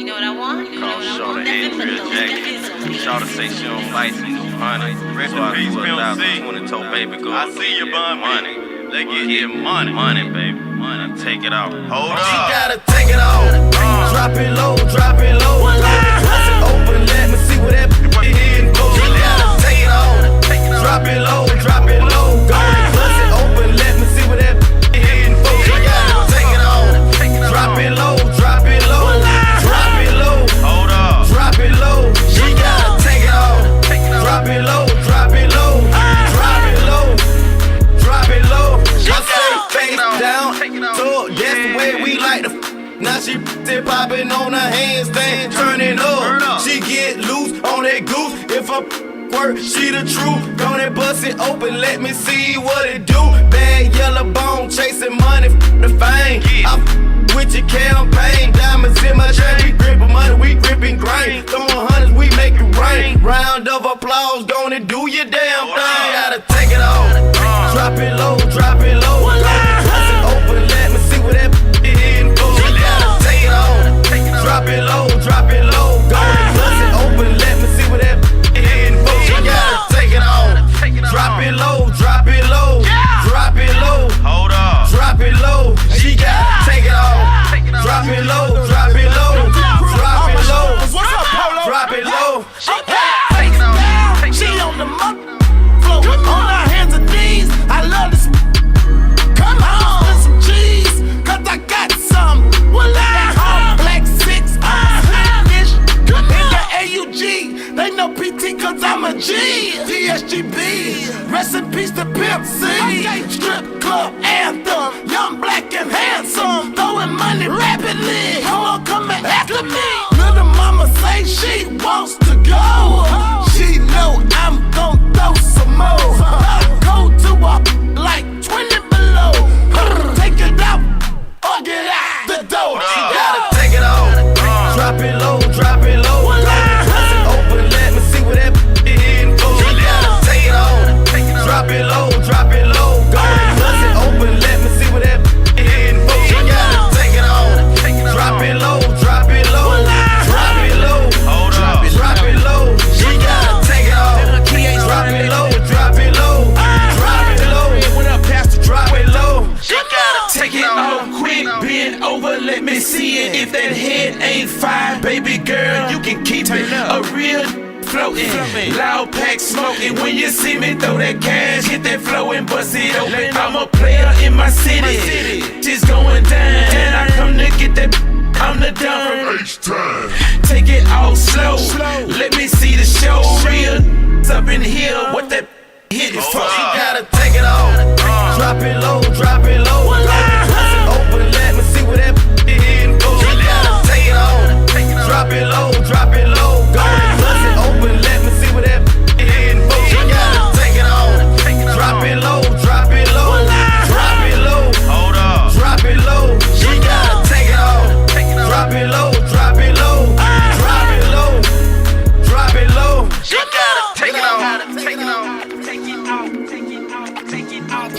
You know what I want? You know what I want? Shawty say she don't like me, honey. So I threw $1,020 baby girl. I see you, bum money. Let's get money. Money, baby. Money. Take it out. Hold up. She gotta take it off. Drop it low, drop it low. Bust it open, let me see what that is. She gotta take it off. Drop it low, drop it low. Bust it open, let me see what that is. She gotta take it off. Drop it low, drop it low. Drop it low. Hold up. Drop it low. She gotta take it off. Drop it low, drop it low. Drop it low. Drop it low. I say face down. So that's the way we like to. Now she popping on her handstand, turning up. She get loose on that goose. If I work, she the truth. Gonna bust it open, let me see what it do. Bad yellow bone, chasing money, the fame. I with your campaign, diamonds in my chain. We gripping money, we gripping grain. Throwing hundreds, we make it rain. Round of applause, gonna do your damn thing. Gotta take it off. Drop it low, drop it low. Bust it open, let me see what that is. Gotta take it off. Drop it low, drop it low. Bust it open, let me see what that is. Gotta take it off. Drop it low, drop it low. Drop it low. Hold up. Drop it low. She gotta take it off. Drop it low, drop it low. Drop it low. Drop it low. She on the floor, on her hands and knees. I love this. Come on, with some cheese, 'cause I got some. Well, I'm black 6, ish. In the AUG, they know PT 'cause I'm a G. DSGB, rest in peace to Pimp C. Strip club anthem, young, black, and handsome. Throwing money rapidly. Hold on, come after me. Little mama say she wants to go. She know I'm gon' throw some more. Go to a like 20 below. Take it out or get out the door. She gotta take it off. Drop it low, drop it low. Bust it open, let me see what that is. She gotta take it off. Drop it low, drop it low. Bust it open, let me see what that is. She gotta take it off. Drop it low, drop it low. Drop it low. Hold up. Drop it low. She gotta take it off. Drop it low, drop it low. Drop it low. When up past the Drop it low. She gotta take it off quick, bend over, let me see it. If that head ain't fine, baby girl, you can keep it. A real floating, loud pack smoking. When you see me throw that cash, hit that flow and bust it open. I'm a player in my city, just going down. And I come to get that. I'm the dumb. Take it all slow. Let me see the show. Real up in here. What that hit is for? She gotta take it off. Drop it low, drop it low. Bust it open, let me see what that is. She gotta take it off. Drop it low, drop it low. Bust it open, let me see what that is. She gotta take it off. Drop it low, drop it low. Drop it low. Hold up. Drop it low. She gotta take it off. Drop it low, drop it low. Drop it low. Drop it low. She gotta take it off. Take it off. Take it off. Take it off. Take it off.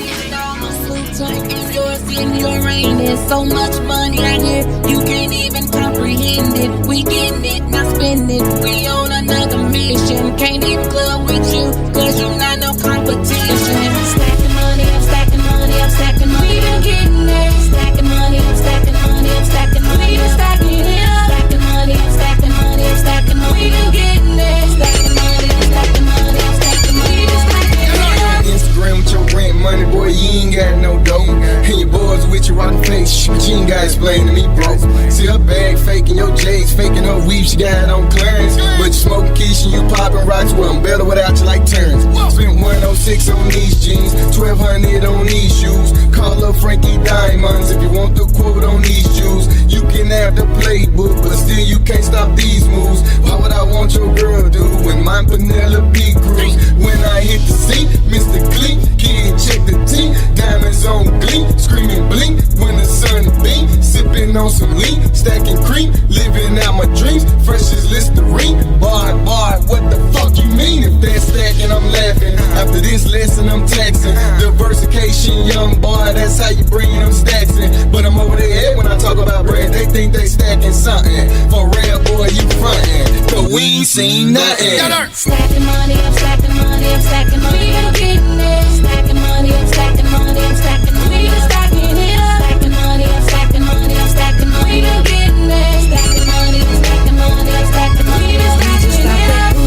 It's yours in your reign. There's so much money out here, you can't even comprehend it. We getting it, not spend it. We on another mission. Can't even club with you, 'cause you not no competition. Stacking money, I'm stacking money, I'm stacking money. We been getting it. Stacking money, I'm stacking money, I'm stacking money. We been stacking it. Stacking money, I'm stacking money, I'm stacking money. We been getting it. Stacking money, I'm stacking money, I'm stacking money. We been stacking it. Instagram with your rent money, boy, you ain't got no dough. And your boys with your rotten face, but you ain't gotta explain to me, bro. See her bag faking, your J's faking her weave, she got it on clearance. But you smoking quiche and you popping rocks, well, I'm better without you like Terrence. Spent 106 on these jeans, 1200 on these shoes. Call up Frankie Diamonds if you want the quote on these shoes. You can have the playbook, but still you can't stop these moves. Why would I want your girl do when mine Penelope Cruz? When I hit the scene, Mr. Clean, kid check the team, diamonds on gleam, screaming blink when the sun beam, sipping on some lean, stacking cream, living out my dreams, fresh as Listerine. Bar, what the fuck you mean? If they're stacking, I'm laughing. After this lesson, I'm taxing. Diversification, young boy, that's how you bring them stacks in. But I'm over their head when I talk about bread. They think they stacking something. For real, ain't seen nothing. Stacking money, I'm stacking money, I'm stacking money, I'm getting it. Stacking money, I'm stacking money, I'm stacking money, I'm stacking it up. Stacking money, I'm stacking money, I'm stacking money, I'm getting it. Stacking money, I'm stacking money, I'm stacking money, I'm stacking it up.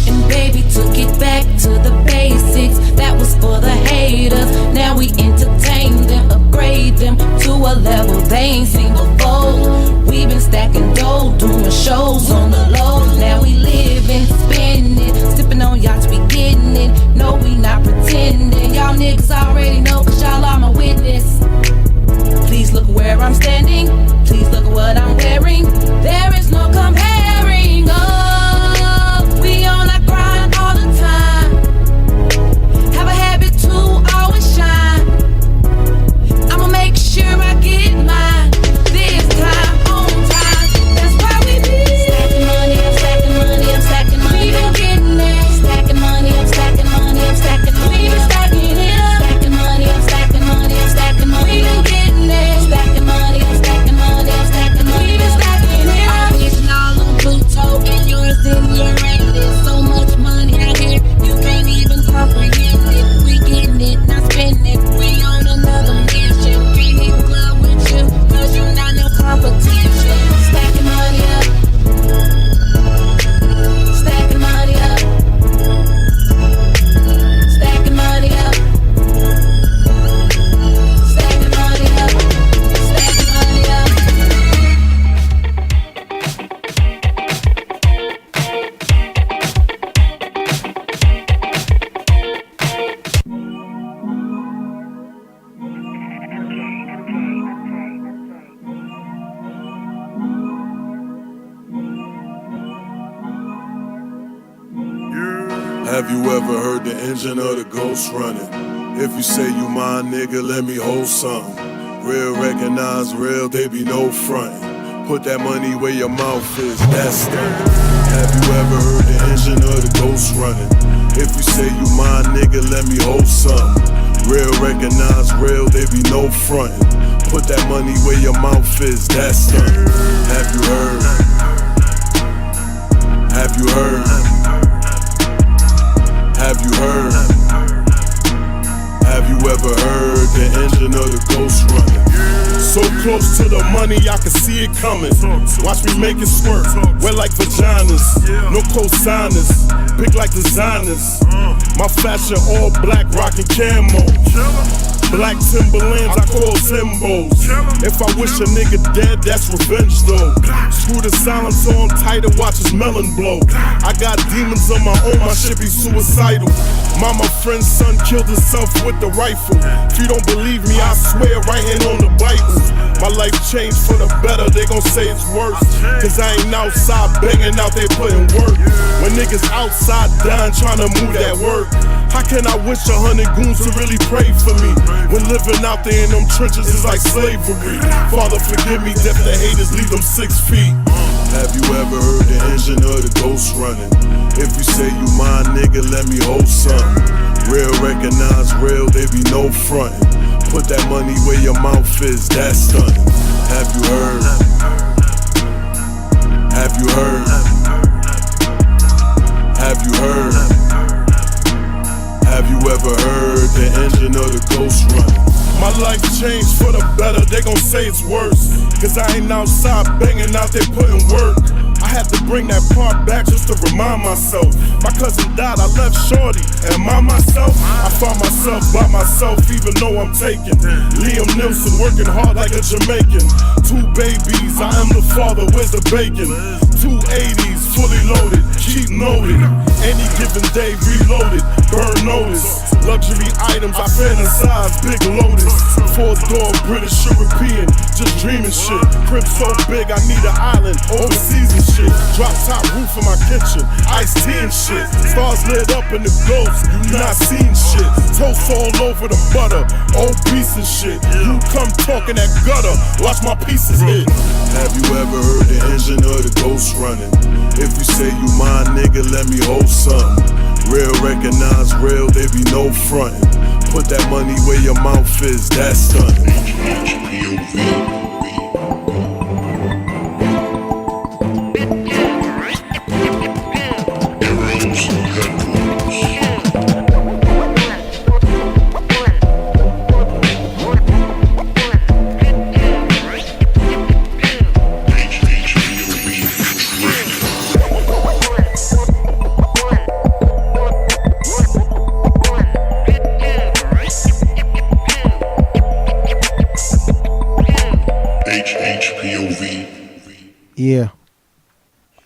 And baby took it back to the basics. That was for the haters. Now we entertain them, upgrade them to a level they ain't seen before. We been stacking dough, doing shows on the low. Now we living, spending, sipping on yachts, we getting it. No, we not pretending. Y'all niggas already know, cause y'all are my witness. Please look where I'm standing. Please look at what I'm wearing. There is no comparing. Oh, we on our grind all the time. Have a habit to always shine. I'ma make sure I get mine. This time, on time. That's why we be stacking money, I'm stacking money, I'm stacking money, I'm getting it. Stacking money, I'm stacking money, I'm stacking money, I'm stacking it up. Stacking money, I'm stacking money, I'm stacking money, I'm getting it. Stacking money, I'm stacking money, I'm stacking money, I'm stacking it up. I'm getting all on Pluto and yours in your ring. There's so much money out here, you can't even comprehend it. We getting it, not spending it. We on another mission. Can't even club with you, cause you not no competition. Stacking money up. Stacking money up. Stacking money up. Stacking money up. Stacking money up. Have you ever heard the engine of the ghost running? If you say you mine, nigga, let me hold something. Real recognize real, they be no frontin'. Put that money where your mouth is, that's stunning. Have you ever heard the engine of the ghost running? If you say you mine, nigga, let me hold something. Real recognize real, they be no frontin'. Put that money where your mouth is, that's stunning. Have you heard? Have you heard? Have you heard? Have you ever heard the engine of the ghost running? So close to the money, I can see it coming. Watch me make it squirt, wet like vaginas. No co-signers, big like designers. My fashion all black, rockin' camo. Black Timberlands, I call Timbos. If I wish a nigga dead, that's revenge though. Screw the silence on tight and watch his melon blow. I got demons on my own, my shit be suicidal. Mama friend's son killed himself with the rifle. If you don't believe me, I swear right hand on the Bible. My life changed for the better, they gon' say it's worse. Cause I ain't outside banging out there putting work. When niggas outside dying trying to move that work. How can I wish 100 goons to really pray for me? When living out there in them trenches is like slavery. Father forgive me, death the haters, leave them 6 feet. Have you ever heard the engine of the ghost running? If you say you mine, nigga, let me hold something. Real recognize real, they be no frontin'. Put that money where your mouth is, that's stunning. Have you heard? Have you heard? Have you heard? Have you ever heard the engine of the ghost running? My life changed for the better, they gon' say it's worse. Cause I ain't outside banging out there putting work. I had to bring that part back just to remind myself. My cousin died, I left shorty. Am I myself? I found myself by myself even though I'm taken. Liam Nilsson working hard like a Jamaican. 2 babies, I am the father, where's the bacon? 2 80s, fully loaded, keep noted. Any given day reloaded, burn notice. Luxury items, I fantasize, big lotus. 4-door, British, European, just dreaming shit. Crib so big, I need an island, overseas and shit. Drop top roof in my kitchen, iced tea and shit. Stars lit up in the ghost, you not seeing shit. Toast all over the butter, old piece and shit. You come talking that gutter, watch my pieces hit. Have you ever heard the engine of the ghost running? If you say you mine, nigga, let me hold something. Real recognize real, they be no frontin'. Put that money where your mouth is, that's stunning. HHPOV.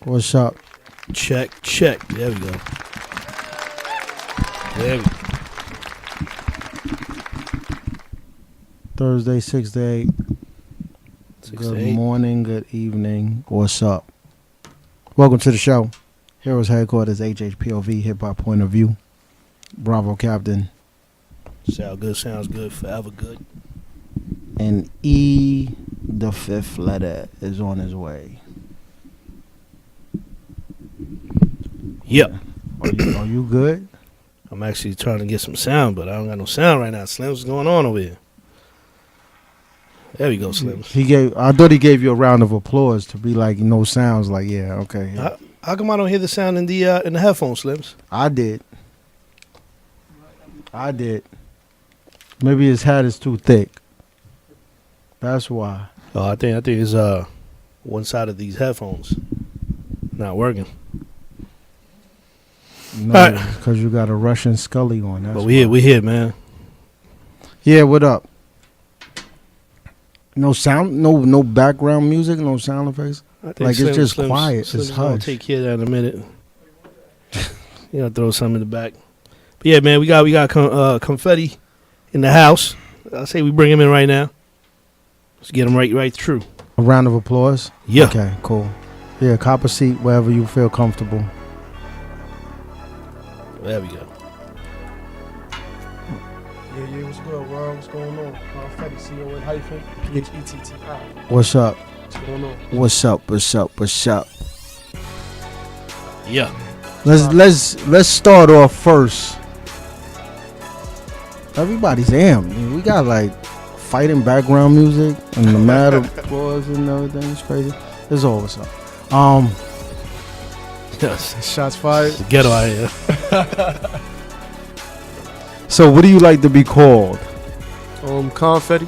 What's up? Check. There we go. Thursday, 6 to 8. 6 Good to 8. morning, good evening. What's up? Welcome to the show. Heroes Headquarters, HHPOV, HipHop Point of View. Bravo Captain. Sounds good, forever good. And E, the fifth letter, is on his way. Yep. Are you good? I'm actually trying to get some sound, but I don't got no sound right now. Slim, what's going on over here? There we go, Slim. I thought he gave you a round of applause to be like, no sounds. Like, yeah, okay. Yeah. How come I don't hear the sound in the headphones, Slims? I did. Maybe his hat is too thick. That's why. Oh, I think it's one side of these headphones not working. No, because you got a Russian Scully on. That's but we here, man. Yeah, what up? No sound, no background music, no sound effects. Like it's just quiet. It's I'll hush. take care of that in a minute. You gotta throw something in the back. But yeah, man, we got confetti in the house. I say we bring him in right now. Let's get him right through. A round of applause. Yeah. Okay, cool. Yeah, cop a seat wherever you feel comfortable. There we go. Yeah, what's good, Ron? What's going on? Con Phetti, CON-PHETTI. What's up? What's going on? What's up? Yeah. Let's start off first. Everybody's amped. We got like fighting background music and the mad applause and everything. It's crazy. It's all what's up. Yes. Shots fired. Ghetto out here. So what do you like to be called? Con Phetti.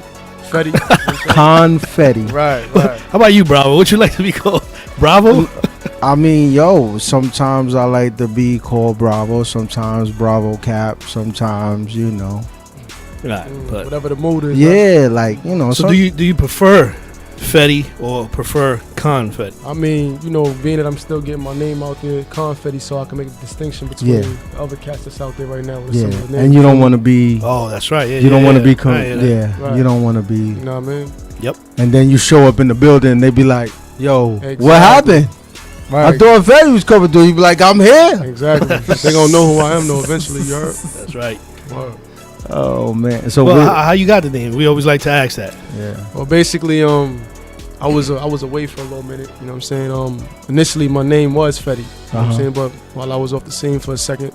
Con Phetti. Right. How about you, Bravo? What you like to be called? Bravo? I mean, sometimes I like to be called Bravo, sometimes Bravo Cap, sometimes, Right, but whatever the mood is. Yeah, like, So do you prefer Phetti or prefer Con Phetti? I mean, being that I'm still getting my name out there, Con Phetti, so I can make a distinction between the other cats that's out there right now. With some of the names. And you don't want to be. Oh, that's right. Yeah, you don't want to be. Right. You don't want to be. You know what I mean? Yep. And then you show up in the building, and they be like, "Yo, exactly. What happened?" Right. I thought Phetti was coming through. You be like, "I'm here." Exactly. They gonna know who I am though eventually. You heard? That's right. Wow. Oh man. So how you got the name? We always like to ask that. Yeah. Well, basically, I was away for a little minute. You know what I'm saying? Initially, my name was Phetti. You know what I'm saying? But while I was off the scene for a second,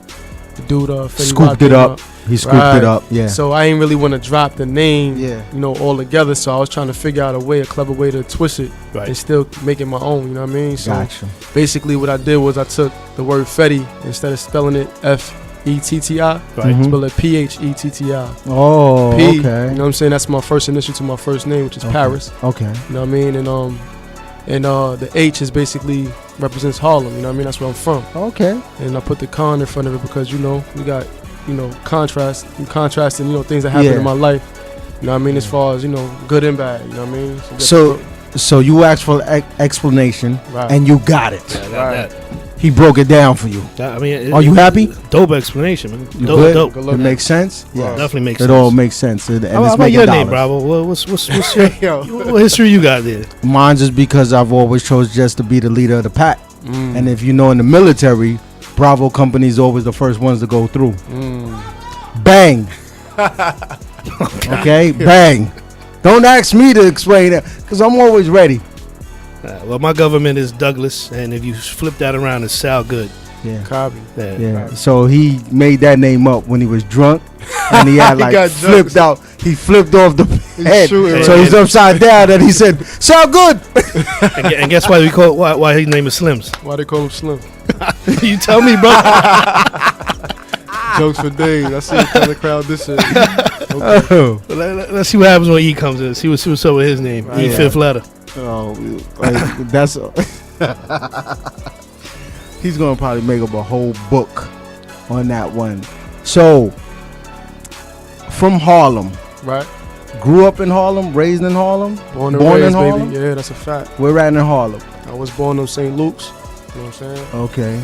the dude Phetti scooped it up. He scooped it up. Yeah. So I ain't really want to drop the name. Yeah. Altogether. So I was trying to figure out a clever way to twist it and still make it my own. You know what I mean? So gotcha. Basically, what I did was I took the word Phetti, instead of spelling it F-E-T-T-I, spell it P-H-E-T-T-I. Oh, P, okay. You know what I'm saying? That's my first initial to my first name, which is Paris. Okay. You know what I mean? And the H is basically represents Harlem. You know what I mean? That's where I'm from. Okay. And I put the con in front of it because we got contrast and contrasting things that happen in my life. You know what I mean? As far as good and bad. You know what I mean? So you asked for explanation and you got it. Yeah, I got that. He broke it down for you. I mean, are you happy? Dope explanation, man. Dope. It makes sense. Yeah, definitely makes sense. It all makes sense. And how about your name, Bravo? What's your, what history you got there? Mine's just because I've always chose just to be the leader of the pack. And if in the military, Bravo company is always the first ones to go through. Bang. Okay, bang. Don't ask me to explain it because I'm always ready. Well, my government is Douglas, and if you flip that around, it's Sal Good. Yeah. Copy. Yeah. So he made that name up when he was drunk, and he had got flipped out. He flipped off the head, shooting, so he's upside down, and he said, "Sal Good." and guess why why his name is Slims? Why they call him Slim? You tell me, bro. Jokes for days. I see the crowd this shit. Okay. Let's see what happens when E comes in. See what's up with his name. E fifth letter. Oh, that's. He's gonna probably make up a whole book on that one. So, from Harlem, right? Grew up in Harlem, raised in Harlem, born and raised, in Harlem. Baby. Yeah, that's a fact. We're at in Harlem. I was born in St. Luke's. You know what I'm saying? Okay.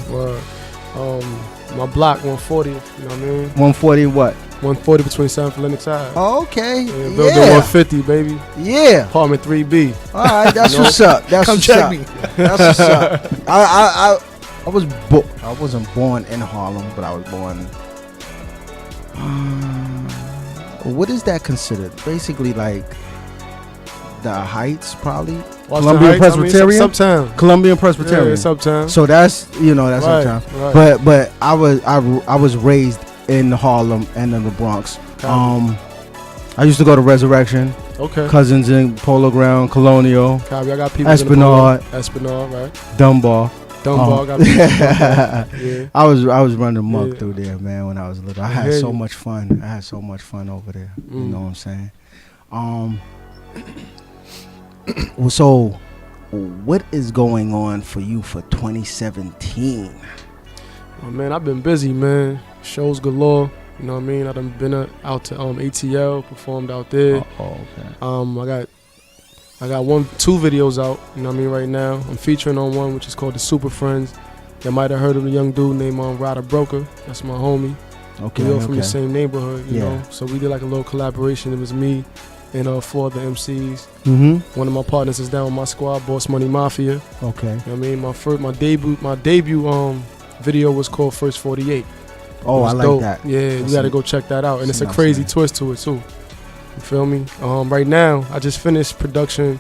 My block 140. You know what I mean? 140 what? 140 between 7th and Lenox Ave. Oh, okay. Yeah, building 150, baby. Yeah. Apartment 3B. All right, that's what's up. That's Come what's check up. me. That's what's up. I wasn't born in Harlem, but I was born. What is that considered? Basically, like the Heights, probably. Columbian Presbyterian. Uptown. Columbian Presbyterian. Yeah, it's Uptown. So that's that's Right, Uptown. right. But I was raised in Harlem and in the Bronx. I used to go to Resurrection. Okay. Cousins in Polo Ground, Colonial. Copy. I got people Esplanade. Esplanade, right? Dunbar. Dunbar. Got people. Yeah. I was running amok Yeah. through there, man, when I was little. I had so much fun. I had so much fun over there. You know what I'm saying? Well, so what is going on for you for 2017? Oh, man, I've been busy, man. Shows galore. You know what I mean? I done been out to ATL, performed out there. Okay. I got 2 videos out. You know what I mean? Right now, I'm featuring on one which is called the Super Friends. You might have heard of a young dude named Ryder Broker. That's my homie. Okay. We all from the same neighborhood. You Yeah. know, so we did like a little collaboration. It was me and 4 other MCs. Mm-hmm. One of my partners is down with my squad, Boss Money Mafia. Okay. You know what I mean? My debut video was called First 48. Oh, I like dope. that. Yeah, you gotta go check that out. And it's a nice, crazy man. twist to it too. You feel me? Right now, I just finished production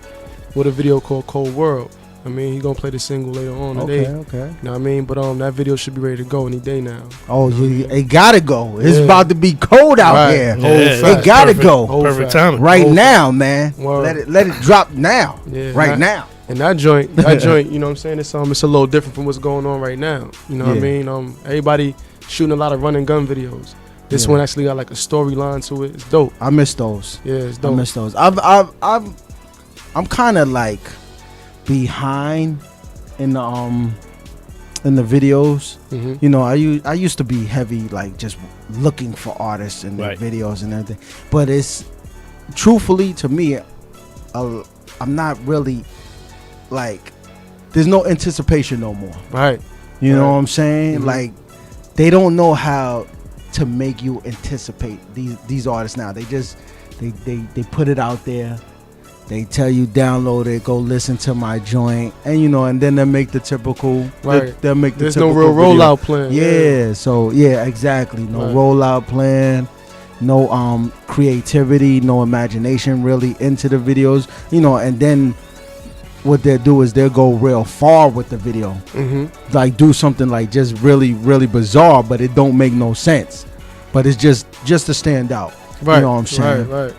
with a video called Cold World. I mean, he gonna play the single later on today. Okay. You know what I mean? But that video should be ready to go any day now. Oh, it gotta go. It's Yeah. about to be cold out Right. here. Yeah. It gotta Perfect. go Perfect timing. right Whole now, man. Word. Let it drop now. Yeah, Right now. And that joint, you know what I'm saying? It's a little different from what's going on right now. You know what I Yeah. mean? Everybody shooting a lot of run and gun videos. This Yeah. one actually got like a storyline to it. It's dope. I miss those. Yeah, it's I dope. miss those. I'm kind of like behind in the videos. Mhm. You know, I used to be heavy, like just looking for artists and their Right. videos and everything. But it's truthfully to me, I'm not really like. There's no anticipation no more. Right. You know Right. what I'm saying? Mhm. Like they don't know how to make you anticipate these artists now. They just they put it out there. They tell you download it, go listen to my joint, and then they make the typical. Right. They'll make the There's no typical real video. rollout plan. Yeah. So yeah, exactly. No Right. rollout plan. No creativity, no imagination really into the videos. And then what they'll do is they'll go real far with the video. Mm-hmm. Like do something like just really, really bizarre, but it don't make no sense. But it's just to stand out. Right. You know what I'm saying? Right.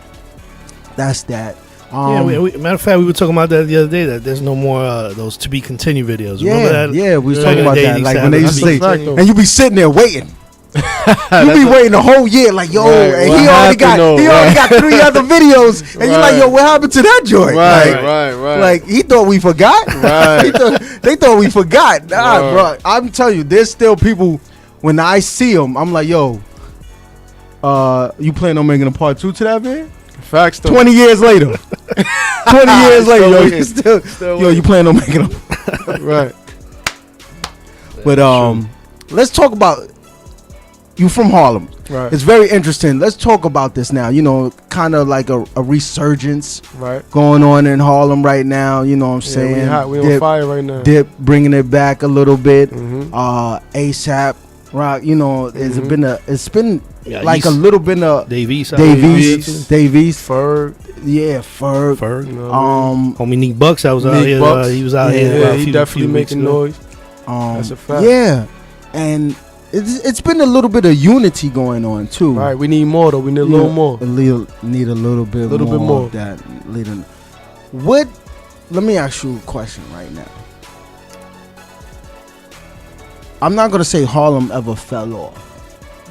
That's that. Yeah, matter of fact, we were talking about that the other day. That there's no more those to be continued videos. Remember that? Yeah, we was Yeah. talking about They that. used Like to when have they it. used to say, That's a fact, though. and you be sitting there waiting. You be waiting a whole year, like yo, Right. and What he already happened, got 3 other videos, and you're like, Right. yo, what happened to that joint? Like, right. Like he thought we forgot. Right. They thought we forgot. Nah, Right. bro. I'm telling you, there's still people. When I see them, I'm like, yo, you plan on making a part 2 to that, man? Facts though. 20 years later. 20 years later, yo, waiting. you still yo, waiting. you plan on making a Right. But let's talk about you from Harlem. Right. It's very interesting. Let's talk about this now. Kind of like a resurgence Right. going on in Harlem right now. You know what I'm Yeah, saying? we hot. We on Dip- fire right now. Dip bringing it back a little bit. Mhm. ASAP Rock. It's been Yeah, like a East- little bit of Davies. Davies. Ferg. Yeah, Ferg. Ferg. You know what I mean? Homie Neek Bucks. I was out Neek here. Bucks. He was out Yeah, here. Yeah, a he few definitely weeks making ago. noise. That's a fact. Yeah, and it's been a little bit of unity going on too. Right. We need more though. We need a little more. Need a little bit more of that. Let me ask you a question right now. I'm not gonna say Harlem ever fell off.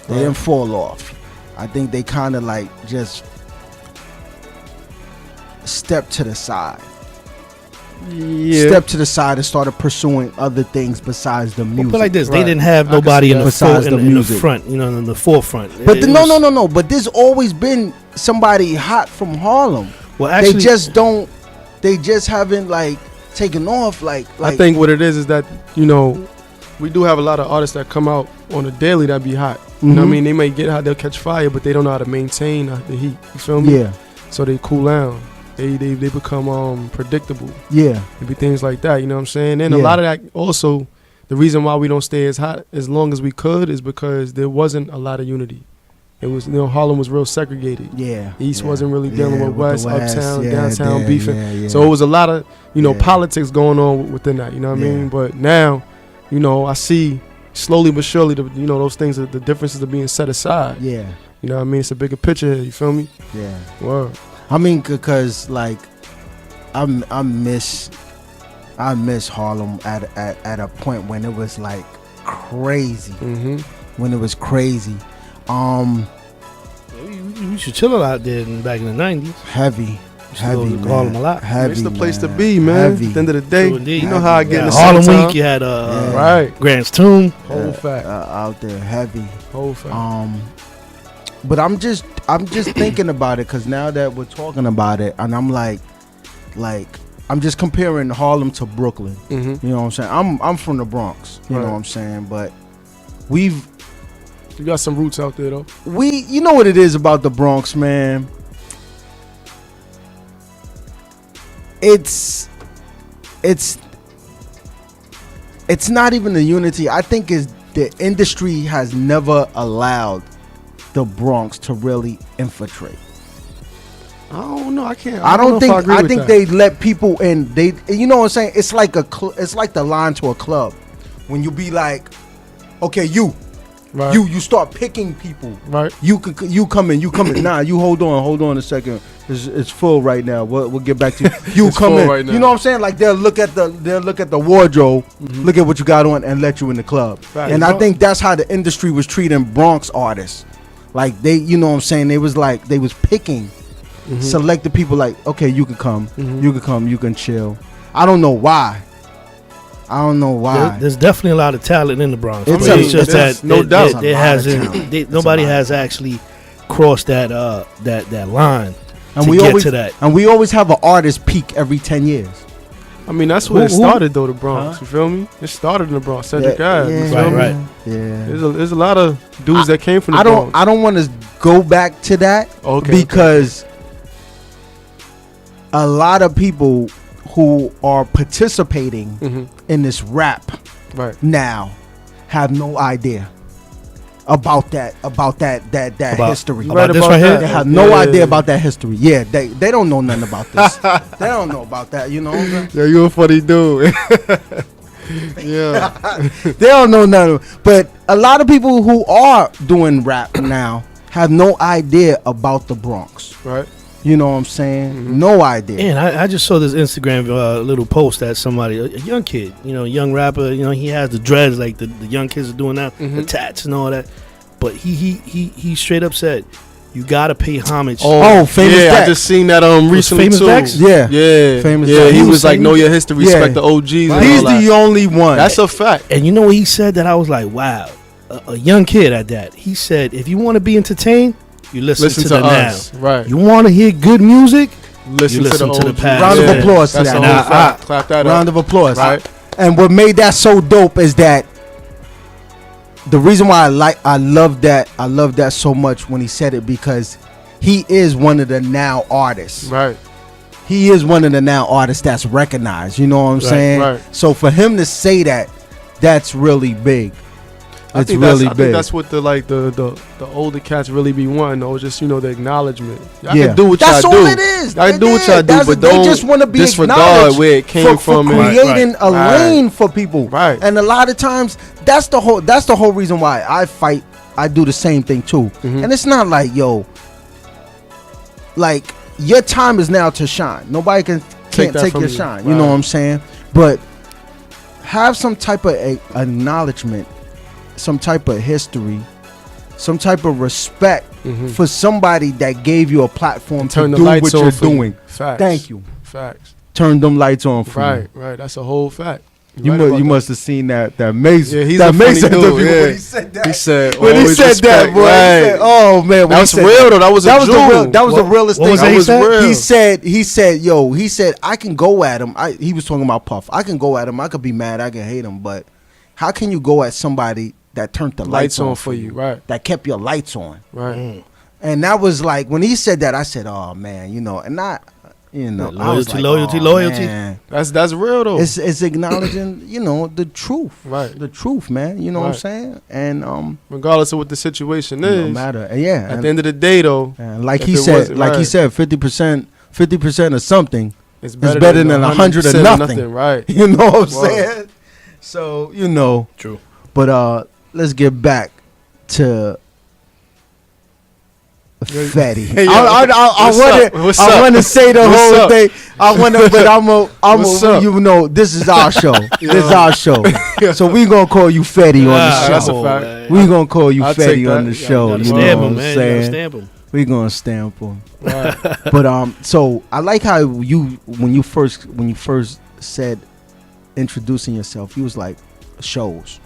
They didn't fall off. I think they kind of like just stepped to the side. Yeah. Stepped to the side and started pursuing other things besides the Well, music. put it like this: Right. they didn't have I can nobody see in that. the Besides the in the music. front. In the forefront. But It no. was- But there's always been somebody hot from Harlem. Well, actually, They just haven't like taking off. Like I think what it is that, you know, we do have a lot of artists that come out on a daily that be hot. You know what I mean? They may get hot, they'll catch fire, but they don't know how to maintain the heat. You feel me? Yeah. So they cool down. They become predictable. Yeah. It be things like that, you know what I'm saying? And a lot of that also, the reason why we don't stay as hot as long as we could is because there wasn't a lot of unity. It was, you know, Harlem was real segregated. Yeah. East wasn't really dealing with West, uptown, downtown, damn, beefing. So it was a lot of, you know, politics going on within that, you know what I mean? But now, you know, I see slowly but surely, you know, those things, the differences are being set aside. Yeah. You know what I mean? It's a bigger picture here, you feel me? Yeah. Word. I mean, because like, I miss Harlem at a point when it was like crazy. When it was crazy. We should chill out there back in the 90s. Heavy, man. Harlem a lot. Heavy, it's the place to be, man. Heavy. At the end of the day, you know how I get in the Harlem summertime. Week. You had right. Grant's Tomb. Whole fact. Out there, heavy. Whole fact. But I'm just thinking about it because now that we're talking about it, and I'm like, I'm just comparing Harlem to Brooklyn. You know what I'm saying? I'm from the Bronx. You know what I'm saying? But you got some roots out there though. You know what it is about the Bronx, man. It's not even the unity. I think is the industry has never allowed the Bronx to really infiltrate. I don't know. I can't. I don't think. I think that. they let people in. They, you know what I'm saying? It's like it's like the line to a club when you be like, okay, you start picking people. Right. You come in. Nah, you hold on a second. It's full right now. We'll get back to you. You come in. Right now. You know what I'm saying? Like they'll look at the wardrobe, look at what you got on, and let you in the club. Right. And I think that's how the industry was treating Bronx artists. Like they, you know what I'm saying? They was picking. Select the people like, okay, you can come, you can chill. I don't know why. There's definitely a lot of talent in the Bronx. It's just that no doubt there hasn't. Nobody has actually crossed that line. And to get to that. And we always have an artist peak every 10 years. I mean, that's where it started though. The Bronx, you feel me? It started in the Bronx. Cedric Ave, right. Yeah. There's a lot of dudes that came from the Bronx. I don't want to go back to that because a lot of people who are participating in this rap now have no idea about that history. About this right here? They have no idea about that history. Yeah, they don't know nothing about this. They don't know about that, you know what I'm saying? Yeah, you a funny dude. Yeah. They don't know nothing. But a lot of people who are doing rap now have no idea about the Bronx. Right. You know what I'm saying? No idea. And I just saw this Instagram little post that somebody, a young kid, you know, young rapper, you know, he has the dreads like the young kids are doing now, the tats and all that. But he straight up said, you gotta pay homage. Oh, Famous Dex. I just seen that recently Famous too. Dex? Yeah. Famous Dex. He was like, know your history, respect the OGs. He's and the only one. That's a fact. And you know what he said that I was like, wow, a young kid at that. He said, if you want to be entertained, you listen to the us. now. Right. You want to hear good music? Listen to the past. Round of applause to that. Clap that up. Round of applause. Right. And what made that so dope is that the reason why I love that so much when he said it, because he is one of the now artists. Right. He is one of the now artists that's recognized. You know what I'm saying? Right. So for him to say that, that's really big. I think that's what the older cats really be wanting, though. Just, you know, the acknowledgement. Y'all can do what y'all do. That's all it is. Y'all do what y'all do, but they don't just want to be disregard where it came from. For creating a lane for people. Right. And a lot of times, that's the whole reason why I fight. I do the same thing too. And it's not like, yo, like your time is now to shine. Nobody can't take your shine. You know what I'm saying? But have some type of acknowledgement, some type of history, some type of respect for somebody that gave you a platform to do what you're doing. Facts. Thank you. Facts. Turn them lights on for you. Right. That's a whole fact. You must have seen that Mace. Yeah, he's that a funny Mace dude. interview Yeah. when he said that. He said, when he always said that, respect, boy. right. He said, oh man, when That he was said real though. That was that a was the jewel. real. That was the realest what thing. was that he said? real. He said, yo, he said I can go at him. He was talking about Puff. I can go at him. I could be mad. I can hate him. But how can you go at somebody that turned the lights on for you? Right. That kept your lights on. Right. And that was like when he said that, I said, oh man, and not. I was Loyalty. Man. That's real though. It's acknowledging, the truth. Right. The truth, man. You know what I'm saying? And regardless of what the situation is, no matter. Yeah. At the end of the day though, like he said, 50% of something is better than 100 of nothing. Right. You know what I'm saying? So, True. But let's get back to Phetti. Hey, yo, I want to say the whole thing. I want to, but this is our show. This is our show. So we gonna call you Phetti on the show. That's a fact. We gonna call you I'll Phetti take on that. the show. You You know stamp what him, I'm man. You saying? gotta stamp him. We gonna stamp him. Right. But so I like how when you first said introducing yourself, you was like shows.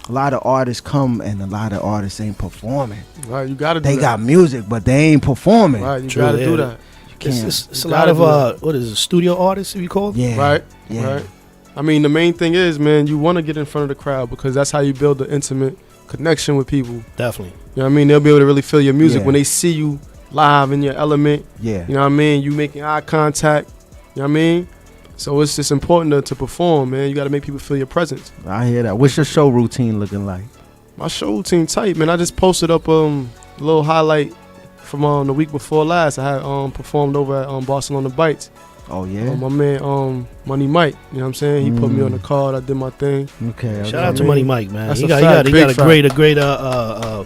A lot of artists come and a lot of artists ain't performing. Right, you gotta do They that. got music, but they ain't performing. Right, you True, gotta yeah. do that. It's a lot of what is it, studio artists, if you call them? Yeah. Right. Yeah. Right. I mean, the main thing is, man, you want to get in front of the crowd because that's how you build an intimate connection with people. Definitely. You know what I mean? They'll be able to really feel your music Yeah. when they see you live in your element. Yeah. You know what I mean? You making eye contact. You know what I mean? So it's just important to perform, man. You got to make people feel your presence. I hear that. What's your show routine looking like? My show routine tight, man. I just posted up a little highlight from the week before last. I had performed over at Barcelona Bites. Oh yeah. My man Money Mike, you know what I'm saying? He put me on the card. I did my thing. Okay. Shout out to Money Mike, man. That's He a got fact, a big great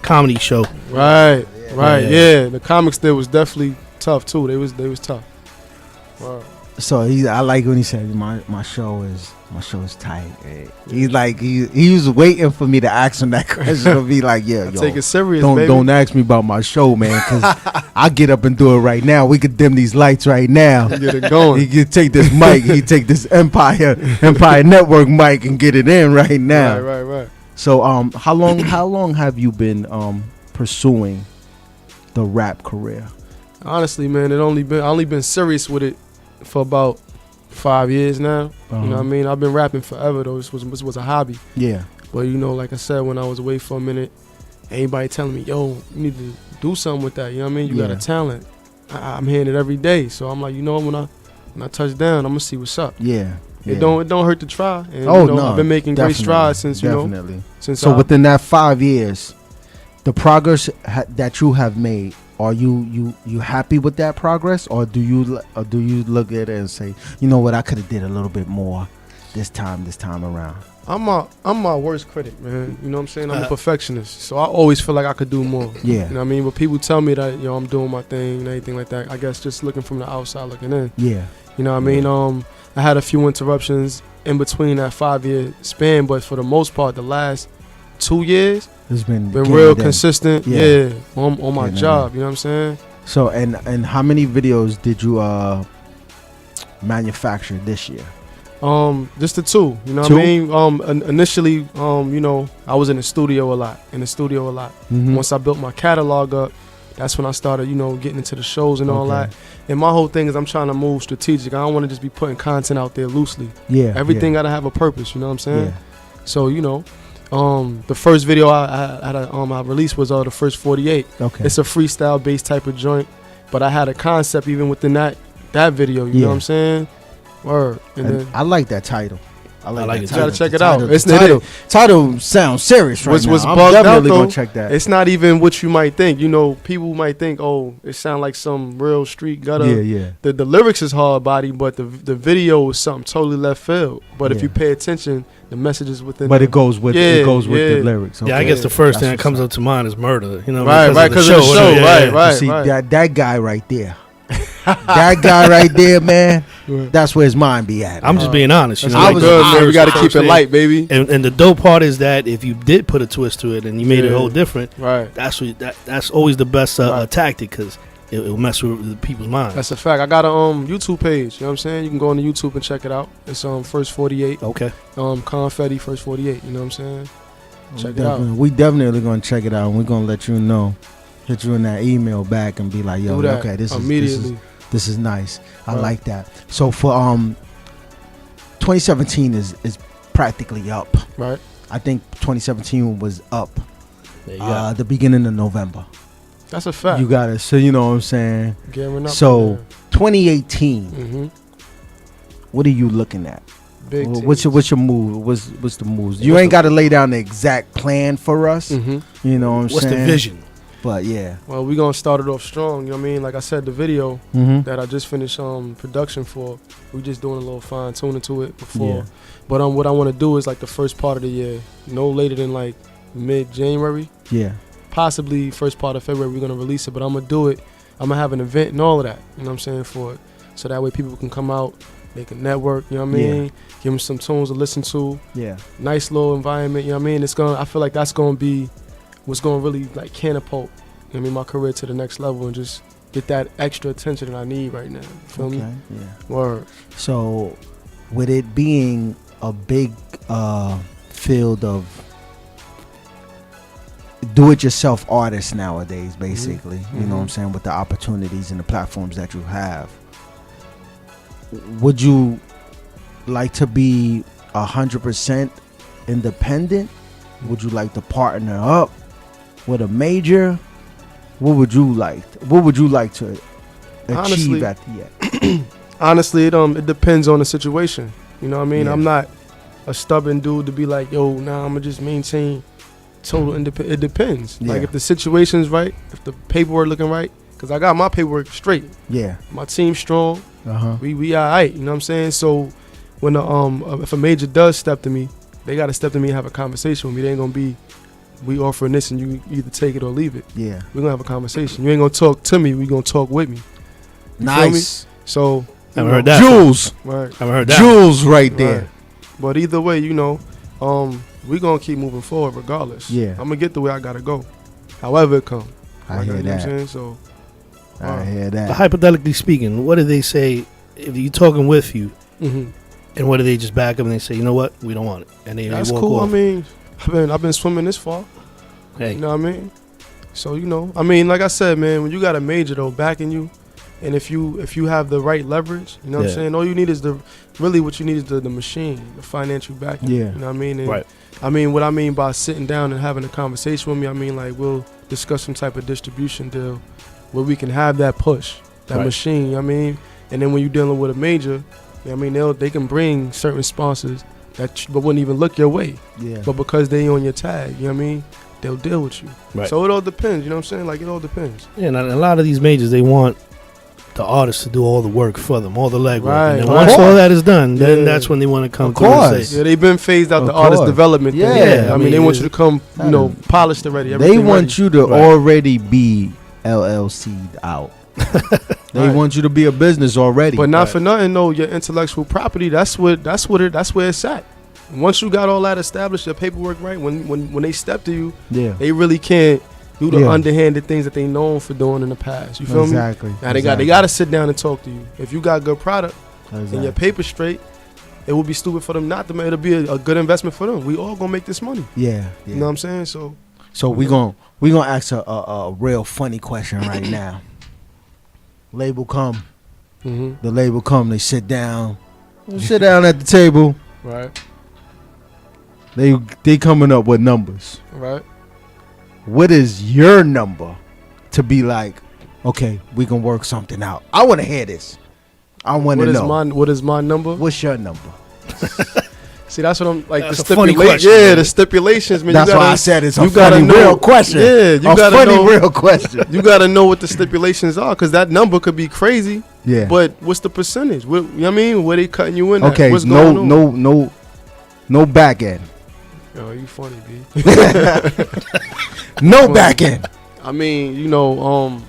comedy show. Right. Right. Yeah. Yeah. The comics there was definitely tough too. They was tough. Wow. So I like when he said my show is tight. He's like he was waiting for me to ask him that question to be like, yeah, Take it serious, don't baby. don't ask me about my show, man, because I get up and do it right now. We could dim these lights right now. Get it going. He could take this mic, he take this Empire Network mic and get it in right now. Right. So how long have you been pursuing the rap career? Honestly, man, I only been serious with it for about 5 years now. You know what I mean? I've been rapping forever though. This was a hobby. Yeah. But like I said, when I was away for a minute, anybody telling me, yo, you need to do something with that. You know what I mean? You got a talent. I'm hearing it every day. So I'm like, when I touch down, I'm gonna see what's up. Yeah. It don't hurt to try. And, no, I've been making great strides since definitely. Since so within that 5 years, the progress that you have made, are you happy with that progress, or do you look at it and say, you know what, I could have did a little bit more this time around? I'm my worst critic, man. You know what I'm saying? I'm a perfectionist, so I always feel like I could do more. Yeah. You know what I mean? But people tell me that I'm doing my thing and anything like that. I guess just looking from the outside looking in. Yeah. You know what I mean? I had a few interruptions in between that 5 year span, but for the most part, the last 2 years, it's been real consistent. Yeah. On my job. You know what I'm saying? So and how many videos did you manufacture this year? Just the two. You know what I mean? Initially, I was in the studio a lot. Mm-hmm. Once I built my catalog up, that's when I started, getting into the shows and all that. And my whole thing is I'm trying to move strategic. I don't want to just be putting content out there loosely. Yeah. Everything gotta have a purpose. You know what I'm saying? Yeah. So the first video I released was the first 48. Okay. It's a freestyle based type of joint, but I had a concept even within that video. You know what I'm saying? Word. And then I like that title. I like it. You gotta check it out. Title sounds serious right now. I'm bugged definitely out, gonna check that. It's not even what you might think. People might think, oh, it sounds like some real street gutter. Yeah. The lyrics is hard body, but the video is something totally left field. But if you pay attention, the message is within. But it goes with the lyrics. Okay. Yeah, I guess the first thing that comes up to mind is murder. Right, because of the show. Right. See that guy right there. That guy right there, man. That's where his mind be at. I'm just being honest. Man. We got to keep it light, baby. And the dope part is that if you did put a twist to it and you made it a whole different, right? That's always the best tactic, because it'll mess with the people's minds. That's a fact. I got a YouTube page. You know what I'm saying? You can go on the YouTube and check it out. It's First 48. Okay. Con Phetti First 48. You know what I'm saying? Check it out. We definitely gonna check it out, and we're gonna let you know. Hit you in that email back and be like, yo, Do that okay, this immediately. is nice. I like that. So for 2017 is practically up. Right. I think 2017 was up. There you go. The beginning of November. That's a fact. You got it. So you know what I'm saying. Gearing up. So 2018. Mm-hmm. What are you looking at? Big What's your move? What's the moves? You ain't got to lay down the exact plan for us. Mm-hmm. You know what I'm saying. What's the vision? But yeah. Well, we're going to start it off strong. You know what I mean? Like I said, the video that I just finished production for, we just doing a little fine tuning to it before. Yeah. But what I want to do is like the first part of the year, no later than like mid-January. Yeah. Possibly first part of February, we're going to release it. But I'm going to do it. I'm going to have an event and all of that. You know what I'm saying? For it. So that way people can come out, they can network. You know what I mean? Yeah. Give them some tunes to listen to. Yeah. Nice little environment. You know what I mean? I feel like that's going to be what's going to really like catapult, you know what I mean, my career to the next level and just get that extra attention that I need right now. You feel me? Yeah. Word. So, with it being a big field of do-it-yourself artists nowadays, basically, you know what I'm saying, with the opportunities and the platforms that you have, would you like to be 100% independent? Would you like to partner up with a major? What would you like? What would you like to achieve at the end? Honestly, it depends on the situation. You know what I mean? Yeah. I'm not a stubborn dude to be like, yo, nah, I'm gonna just maintain total independence. It depends. Yeah. Like if the situation's right, if the paperwork looking right, because I got my paperwork straight. Yeah. My team's strong. Uh-huh. We all right. You know what I'm saying? So when if a major does step to me, they gotta step to me and have a conversation with me. They ain't gonna be, we offering this and you either take it or leave it. Yeah. We're gonna have a conversation. You ain't gonna talk to me, we gonna talk with me. You Nice. feel me? So I haven't heard that. Jules. Right. I haven't heard that. Jules right there. Right. But either way, you know, we gonna keep moving forward regardless. Yeah. I'm gonna get the way I gotta go. However it come. I hear you know what I'm that. saying? So I hear But that. hypothetically speaking, what do they say if you talking with you, mhm. and what do they just back up and they say, you know what, we don't want it, and they That's walk cool. off? I mean, I've been swimming this far. Hey. You know what I mean? So you know, I mean, like I said, man, when you got a major though backing you, and if you have the right leverage, you know what I'm saying? All you need is what you need is the machine, the financial backing. Yeah. You know what I mean? And Right. I mean, what I mean by sitting down and having a conversation with me, I mean like we'll discuss some type of distribution deal where we can have that push, that Right. machine, you know what I mean? And then when you're dealing with a major, you know what I mean, they can bring certain sponsors that but wouldn't even look your way. Yeah. But because they on your tag, you know what I mean? They'll deal with you. Right. So it all depends, you know what I'm saying? Like it all depends. Yeah, and a lot of these majors, they want the artists to do all the work for them, all the legwork. Right, And then right. once all that is done, then Yeah. that's when they want to come Of through and course. say, Yeah, they've been phased out Of the artist course. development thing. Yeah, I mean, they want you to come, you know, polished already. They everything want ready. you to Right. already be LLC'd out. They Right. want you to be a business already. But not Right. for nothing, though. Your intellectual property, that's where it's at. Once you got all that established, your paperwork right, when they step to you, Yeah. they really can't do the Yeah. underhanded things that they known for doing in the past. You feel Exactly. me? Now they got to sit down and talk to you. If you got good product and your Exactly. paper straight, it would be stupid for them not to make. It'll be a good investment for them. We all gonna make this money. Yeah. You know what I'm saying? So So we gonna ask a real funny question right now. Label come. mhm. The label come. They sit down. Sit down at the table. Right, They coming up with numbers. right. What is your number to be like? Okay, we can work something out. I want to hear this. I want to know. What is my number? What's your number? See, that's what I'm like. That's The a funny stipulations. question, Yeah, man. the stipulations, man. That's you gotta, why I said it's a you gotta funny know, real question. Yeah, you a gotta funny know. real question. You gotta know what the stipulations are, because that number could be crazy. Yeah. But what's the percentage? What, you know what I mean? Where they cutting you in? Okay. At? What's going on? No back end. Yo, you funny, B. No back end. I mean, you know,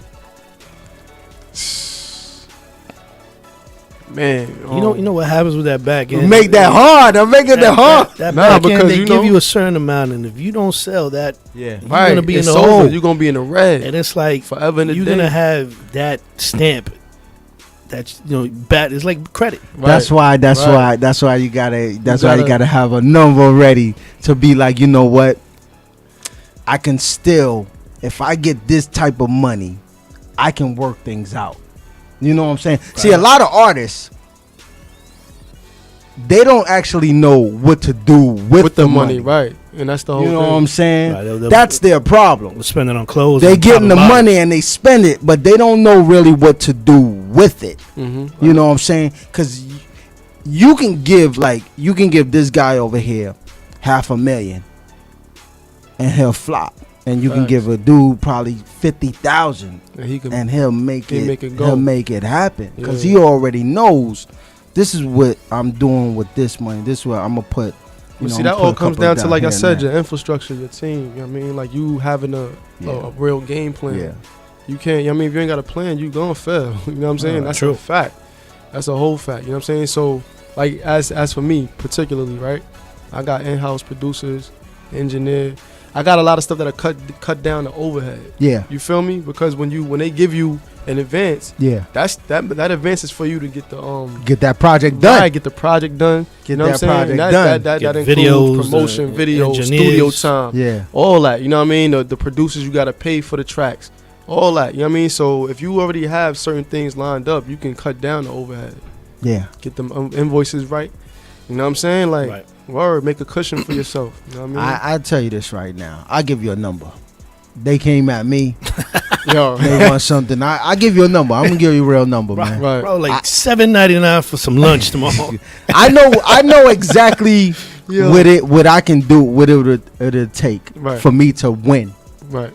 Man, You know what happens with that back end? Make that hard. I'm making that hard. That Nah, back end, because they you give know- you a certain amount, and if you don't sell that, Yeah. you're gonna be in it's the over. hole. You're gonna be in the red. And it's like Forever and a you're day. gonna have that stamp. That's bad. It's like credit. Right. That's why you gotta have a number ready to be like, you know what? I can still, if I get this type of money, I can work things out. You know what I'm saying? Right. See, a lot of artists, they don't actually know what to do with the money. Right? And that's the whole thing. You know what I'm saying? Right, that's their problem. They're spending on clothes. They getting the money and they spend it, but they don't know really what to do with it. Mm-hmm. You know what I'm saying? Because you can give this guy over here $500,000 and he'll flop, and you can give a dude probably 50,000 and he'll make it happen because he already knows this is what I'm doing with this money. This is what I'm gonna put. See, that all comes down to, like I said, your infrastructure, your team. You know what I mean? Like you having a real game plan. Yeah. You can't, I mean, if you ain't got a plan, you gonna fail. You know what I'm saying? That's a fact. That's a whole fact. You know what I'm saying? So, like, as for me, particularly, right? I got in-house producers, engineer. I got a lot of stuff that cut down the overhead. Yeah. You feel me? Because when they give you an advance, that advance is for you to get that project done. Right, get the project done. Get you know that what I'm saying? project done. That includes videos, promotion, videos, engineers. studio time. Yeah. All that. You know what I mean? The producers, you gotta pay for the tracks. All that. You know what I mean? So if you already have certain things lined up, you can cut down the overhead. Yeah. Get them invoices right. You know what I'm saying? Like, right. Word, make a cushion for yourself. You know what I mean? I tell you this right now. I'll give you a number. They came at me. Yo. They want something. I give you a number. I'm gonna give you a real number, man. Right. Bro, like $7.99 for some lunch tomorrow. I know exactly what I can do, what it'll take for me to win. Right.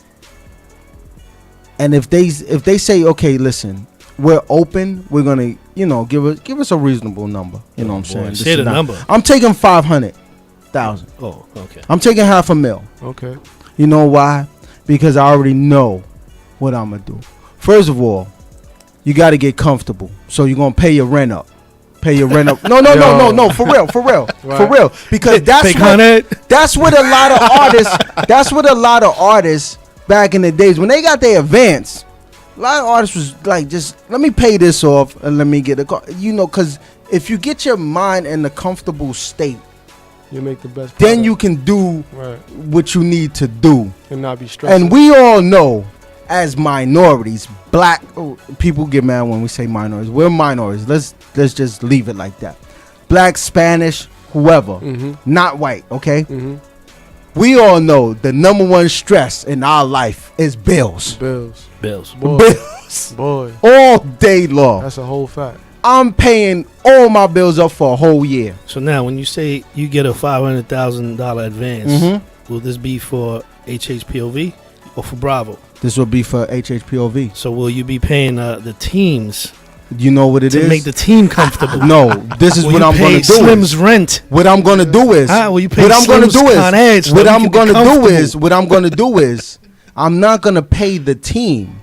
And if they say, okay, listen, we're open, we're gonna, give us a reasonable number. You know what I'm saying? Say the number. I'm taking 500,000. Oh, okay. I'm taking $500,000. Okay. You know why? Because I already know what I'm gonna do. First of all, you got to get comfortable. So you're gonna pay your rent up. Pay your rent up. No, for real, right. for real. Because that's what a lot of artists. That's what a lot of artists back in the days when they got their advance. A lot of artists was like, just let me pay this off and let me get a car. Because if you get your mind in a comfortable state, you make the best. Then you can do what you need to do and not be stressed. And we all know, as minorities, black people get mad when we say minorities. We're minorities. Let's just leave it like that. Black, Spanish, whoever, not white. Okay. Mm-hmm. We all know the number one stress in our life is bills. Boy. Bills. Boy. All day long. That's a whole fact. I'm paying all my bills up for a whole year. So now, when you say you get a $500,000 advance, will this be for HHPOV or for Bravo? This will be for HHPOV. So will you be paying the teams? You know what it is? To make the team comfortable. No, this is what I'm going to do. Slim's rent. What I'm going to do is. Will you pay Slim's Con Ed? What I'm going to do is. I'm not going to pay the team,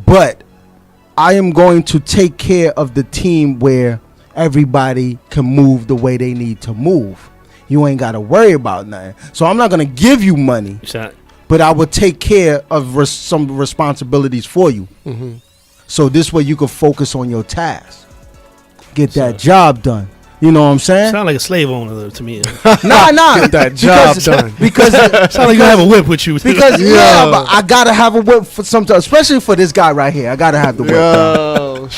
but I am going to take care of the team where everybody can move the way they need to move. You ain't got to worry about nothing. So I'm not going to give you money, but I will take care of some responsibilities for you. Mm-hmm. So this way you can focus on your task. Get that job done. You know what I'm saying? Sound like a slave owner to me. Nah. Get that job done. Because sound like you have a whip with you. Because but I gotta have a whip for sometimes, especially for this guy right here. I gotta have the whip.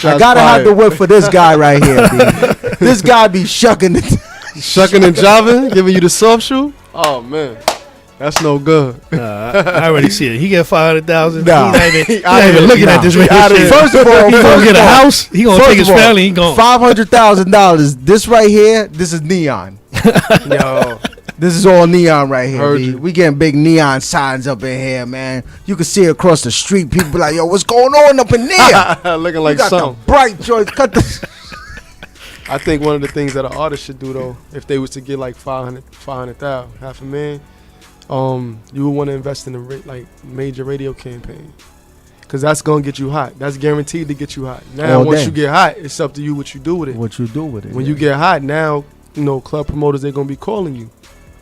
I gotta have the whip for this guy right here. Dude. This guy be shucking and jiving, giving you the soft shoe. Oh man. That's no good. I already see it. He get 500,000. Nah. He not even looking at this right here. First of all, he gonna get a house. He gonna take his family. He gone. $500,000. This right here. This is neon. Yo, this is all neon right here. We getting big neon signs up in here, man. You can see it across the street. People be like, "Yo, what's going on up in there?" Looking like something. The bright joints. Cut the. I think one of the things that an artist should do though, if they was to get like 500,000, $500,000. You would want to invest in a major radio campaign, Cause that's gonna get you hot. That's guaranteed to get you hot. Now, All once day. you get hot, it's up to you what you do with it. What you do with it? When you get hot, now you know club promoters they're gonna be calling you.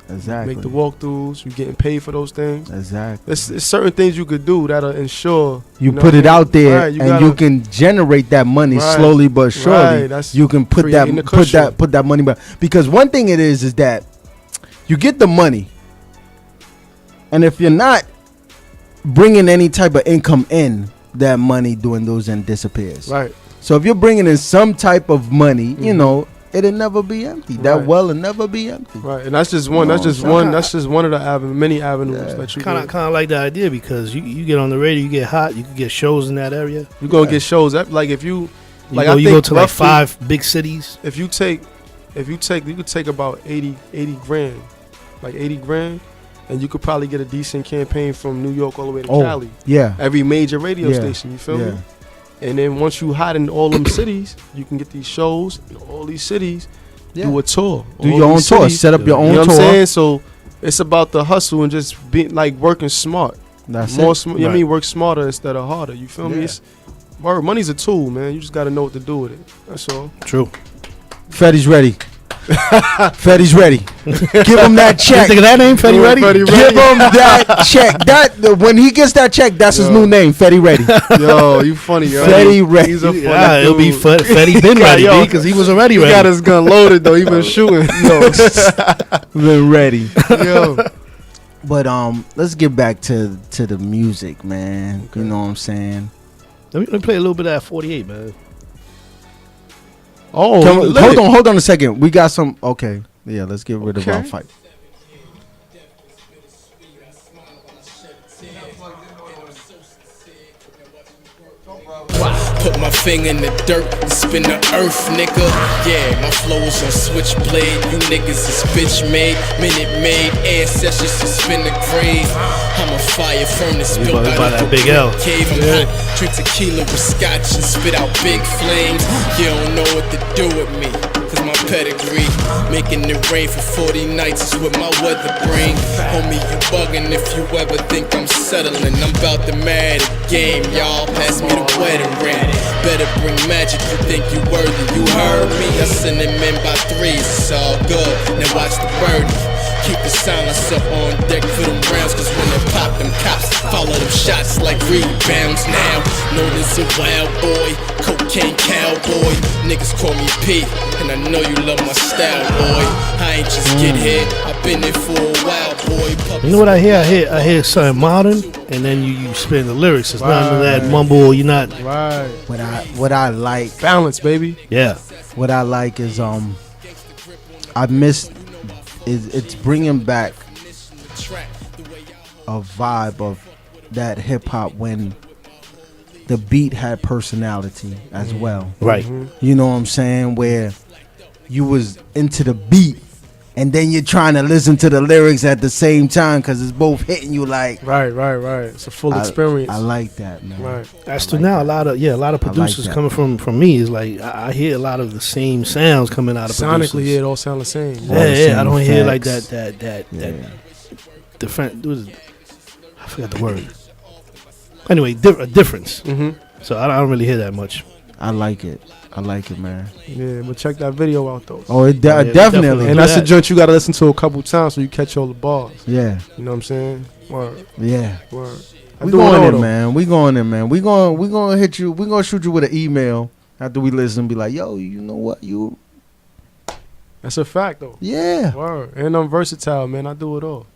exactly. Make the walkthroughs. You getting paid for those things. Exactly. There's certain things you could do that'll ensure You know put what I it mean? out there, Right, you and gotta- you can generate that money Right. slowly but surely. Right, that's You can put creating the put cushion. that money back, because one thing it is that you get the money, and if you're not bringing any type of income in, that money doing those and disappears. Right. So if you're bringing in some type of money, you know, it'll never be empty. That Right. well will never be empty. Right. And that's just one. You That's know, just so one. I- That's just one of the many avenues Yeah. that you Kind can. of like the idea, because you get on the radio, you get hot, you can get shows in that area. You're gonna get shows. Like if you, You like go, I you think go to like roughly, 5 big cities. If you could take about 80 grand, like 80 grand, and you could probably get a decent campaign from New York all the way to Oh, Cali. yeah. Every major radio Yeah. station. You feel Yeah. me? And then once you hot in all them cities, you can get these shows in all these cities. Yeah. Do a tour. Do all your own these tour. cities. Set up your You own know tour. what I'm saying? So it's about the hustle and just being like working smart. That's More it. smart. You know what I mean? Work smarter instead of harder. You feel me? Yeah. It's, money's a tool, man. You just got to know what to do with it. That's all. True. Fetty's ready. Fetty's ready. Give him that check. Think of that name, Fetty Ready? Fetty Give him that check. When he gets that check, that's his Yo. new name, Fetty Ready. Yo, you funny, yo. Fetty Ready. He's a funny Yeah, it'll be dude. Fetty been ready, Yo, because he was already He ready. got his gun loaded though. He been shooting. Been ready. Yo. But let's get back to the music, man. You know what I'm saying? Let me play a little bit of that 48, man. Oh, Hold on a second. We got some. Okay, yeah. Let's get rid of Okay. our fight. Put my finger in the dirt and spin the earth, nigga. Yeah, my flow is on switchblade. You niggas is bitch made, minute made. Ancestors to spin the grave. I'm a fire furnace We built about out that of a Big L. cave. I'm hot, drink tequila with scotch and spit out big flames. You don't know what to do with me, cause my pedigree making it rain for 40 nights is what my weather bring. Homie, you bugging if you ever think I'm settling. I'm about to marry the game, y'all. Pass me the wedding ring. Better bring magic, you think you worthy. You heard me, I send them in by 3s. It's all good, now watch the birdie. Keep the silence up on deck for them rounds, cause when they pop them cops, follow them shots like rebounds now. Known as a wild boy, cocaine cowboy. Niggas call me P, and I know you love my style, boy. I ain't just get hit, I've been there for a while, boy. You know what I hear? I hear something modern, and then you spin the lyrics. It's none of that mumble. You're not. Right. What I like, Balance, baby. Yeah. what I like is I miss it's bringing back a vibe of that hip hop when the beat had personality as well. Right. You know what I'm saying? Where you was into the beat and then you're trying to listen to the lyrics at the same time because it's both hitting you like. Right. It's a full experience. I like that, man. Right. As to now, a lot of producers that. coming from me is like I hear a lot of the same sounds coming out of Sonically, producers. yeah, it all sound the same. Yeah, I don't hear like facts. that different. I forgot the word. Anyway, a difference. Mm-hmm. So I don't really hear that much. I like it, man. Yeah, but check that video out though. Oh, it Yeah, definitely. definitely. And that's a joint you gotta listen to a couple times so you catch all the bars. Yeah, You know what I'm saying? Word. yeah. Word. I We do it going all, in, though. man. We going in, man. We gonna hit you. We gonna shoot you with an email after we listen. And be like, yo, you know what? That's a fact though. Yeah. Word. And I'm versatile, man. I do it all.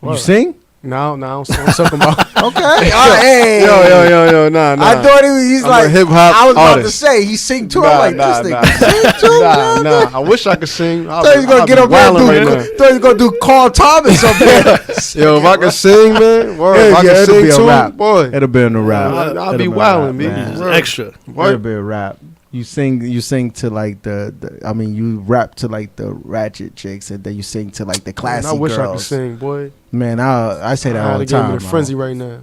You Word. sing? No, I'm talking about. Okay. Hey. Yo, nah. I thought he's I'm like a hip-hop I was about to artist. say he sing too. I'm like this nigga sing too. Nah. I wish I could sing. I thought he was gonna get up there and thought he was gonna do Carl Thomas up there. Yo, if I could sing, man. Word. If I could it'll sing be a too, rap. boy. It'll be in the rap. I'll It'll be a wildin', rap, baby. man. Word. Extra. What? It'll be a rap. You sing to like you rap to like the ratchet chicks, and then you sing to like the classy Man, I wish girls. I could sing, boy. Man, I say that all the time. I'm in a frenzy right now.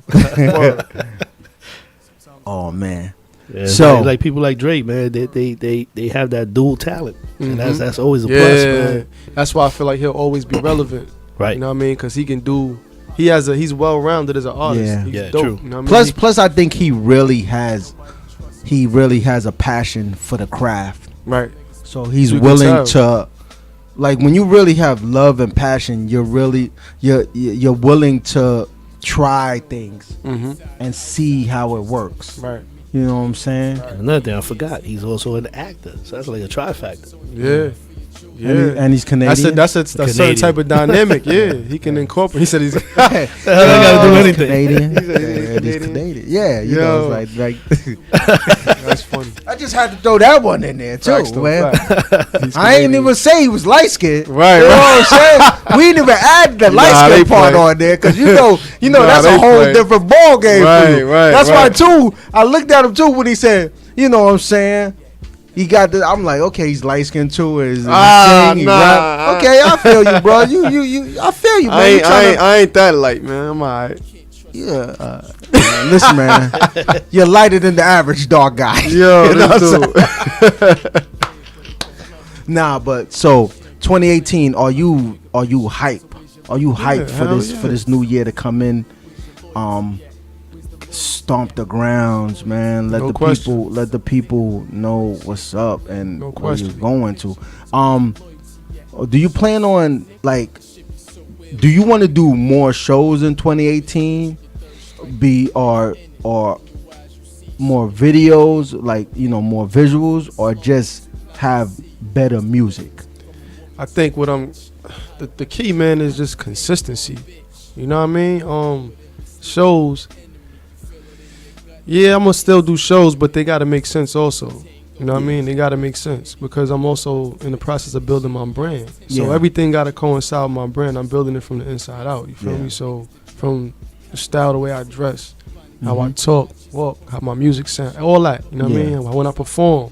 Oh man. Yeah, So- like people like Drake, man, they have that dual talent, and Mhm. that's always a Yeah, plus, man. that's why I feel like he'll always be relevant. Right. You know what I mean? Because he can do he's well rounded as an artist. Yeah. He's Yeah, dope. true. You know what I mean? Plus, I think he really has a passion for the craft. Right. So he's You can willing tell. to, like, when you really have love and passion, you're willing to try things and see how it works. Right. You know what I'm saying? And another thing I forgot, he's also an actor. So that's like a trifactor. Yeah. Yeah. And he's Canadian. That's a certain type of dynamic. Yeah, he can incorporate. He said he's. I gotta do anything. Canadian. He's He's Canadian. Yeah, you know, it's like That's funny. I just had to throw that one in there too, Facts, though, man. facts. I ain't even say he was light skinned. Right, You know right. what I'm saying? We didn't even add the light they skin part play. on there because you know Nah, that's a they whole play. different ball game for Right, you. right, That's right. why too. I looked at him too when he said, you know what I'm saying. He got the. I'm like, okay, he's light skinned too. Is he sing, he rap? Okay, I feel you, bro. You. I feel you, man. I ain't that light, man. I'm alright. Yeah. Listen, man. You're lighter than the average dark guy. Yo, You know this what I'm saying? Nah, but so 2018. Are you hype? Are you hyped for hell this yeah. for this new year to come in? Stomp the grounds, man. Let the people know what's up and No what you're question. going to. Do you plan on, like, do you want to do more shows in 2018? Or more videos, like, you know, more visuals, or just have better music? I think what the key, man, is just consistency. You know what I mean? Shows. Yeah, I'm gonna still do shows, but they gotta make sense also. You know what I mean? They gotta make sense because I'm also in the process of building my brand. So Yeah. everything gotta coincide with my brand. I'm building it from the inside out. You feel Yeah. me? So from the style, the way I dress, how I talk, walk, how my music sound, all that. You know what I Yeah. mean? When I perform,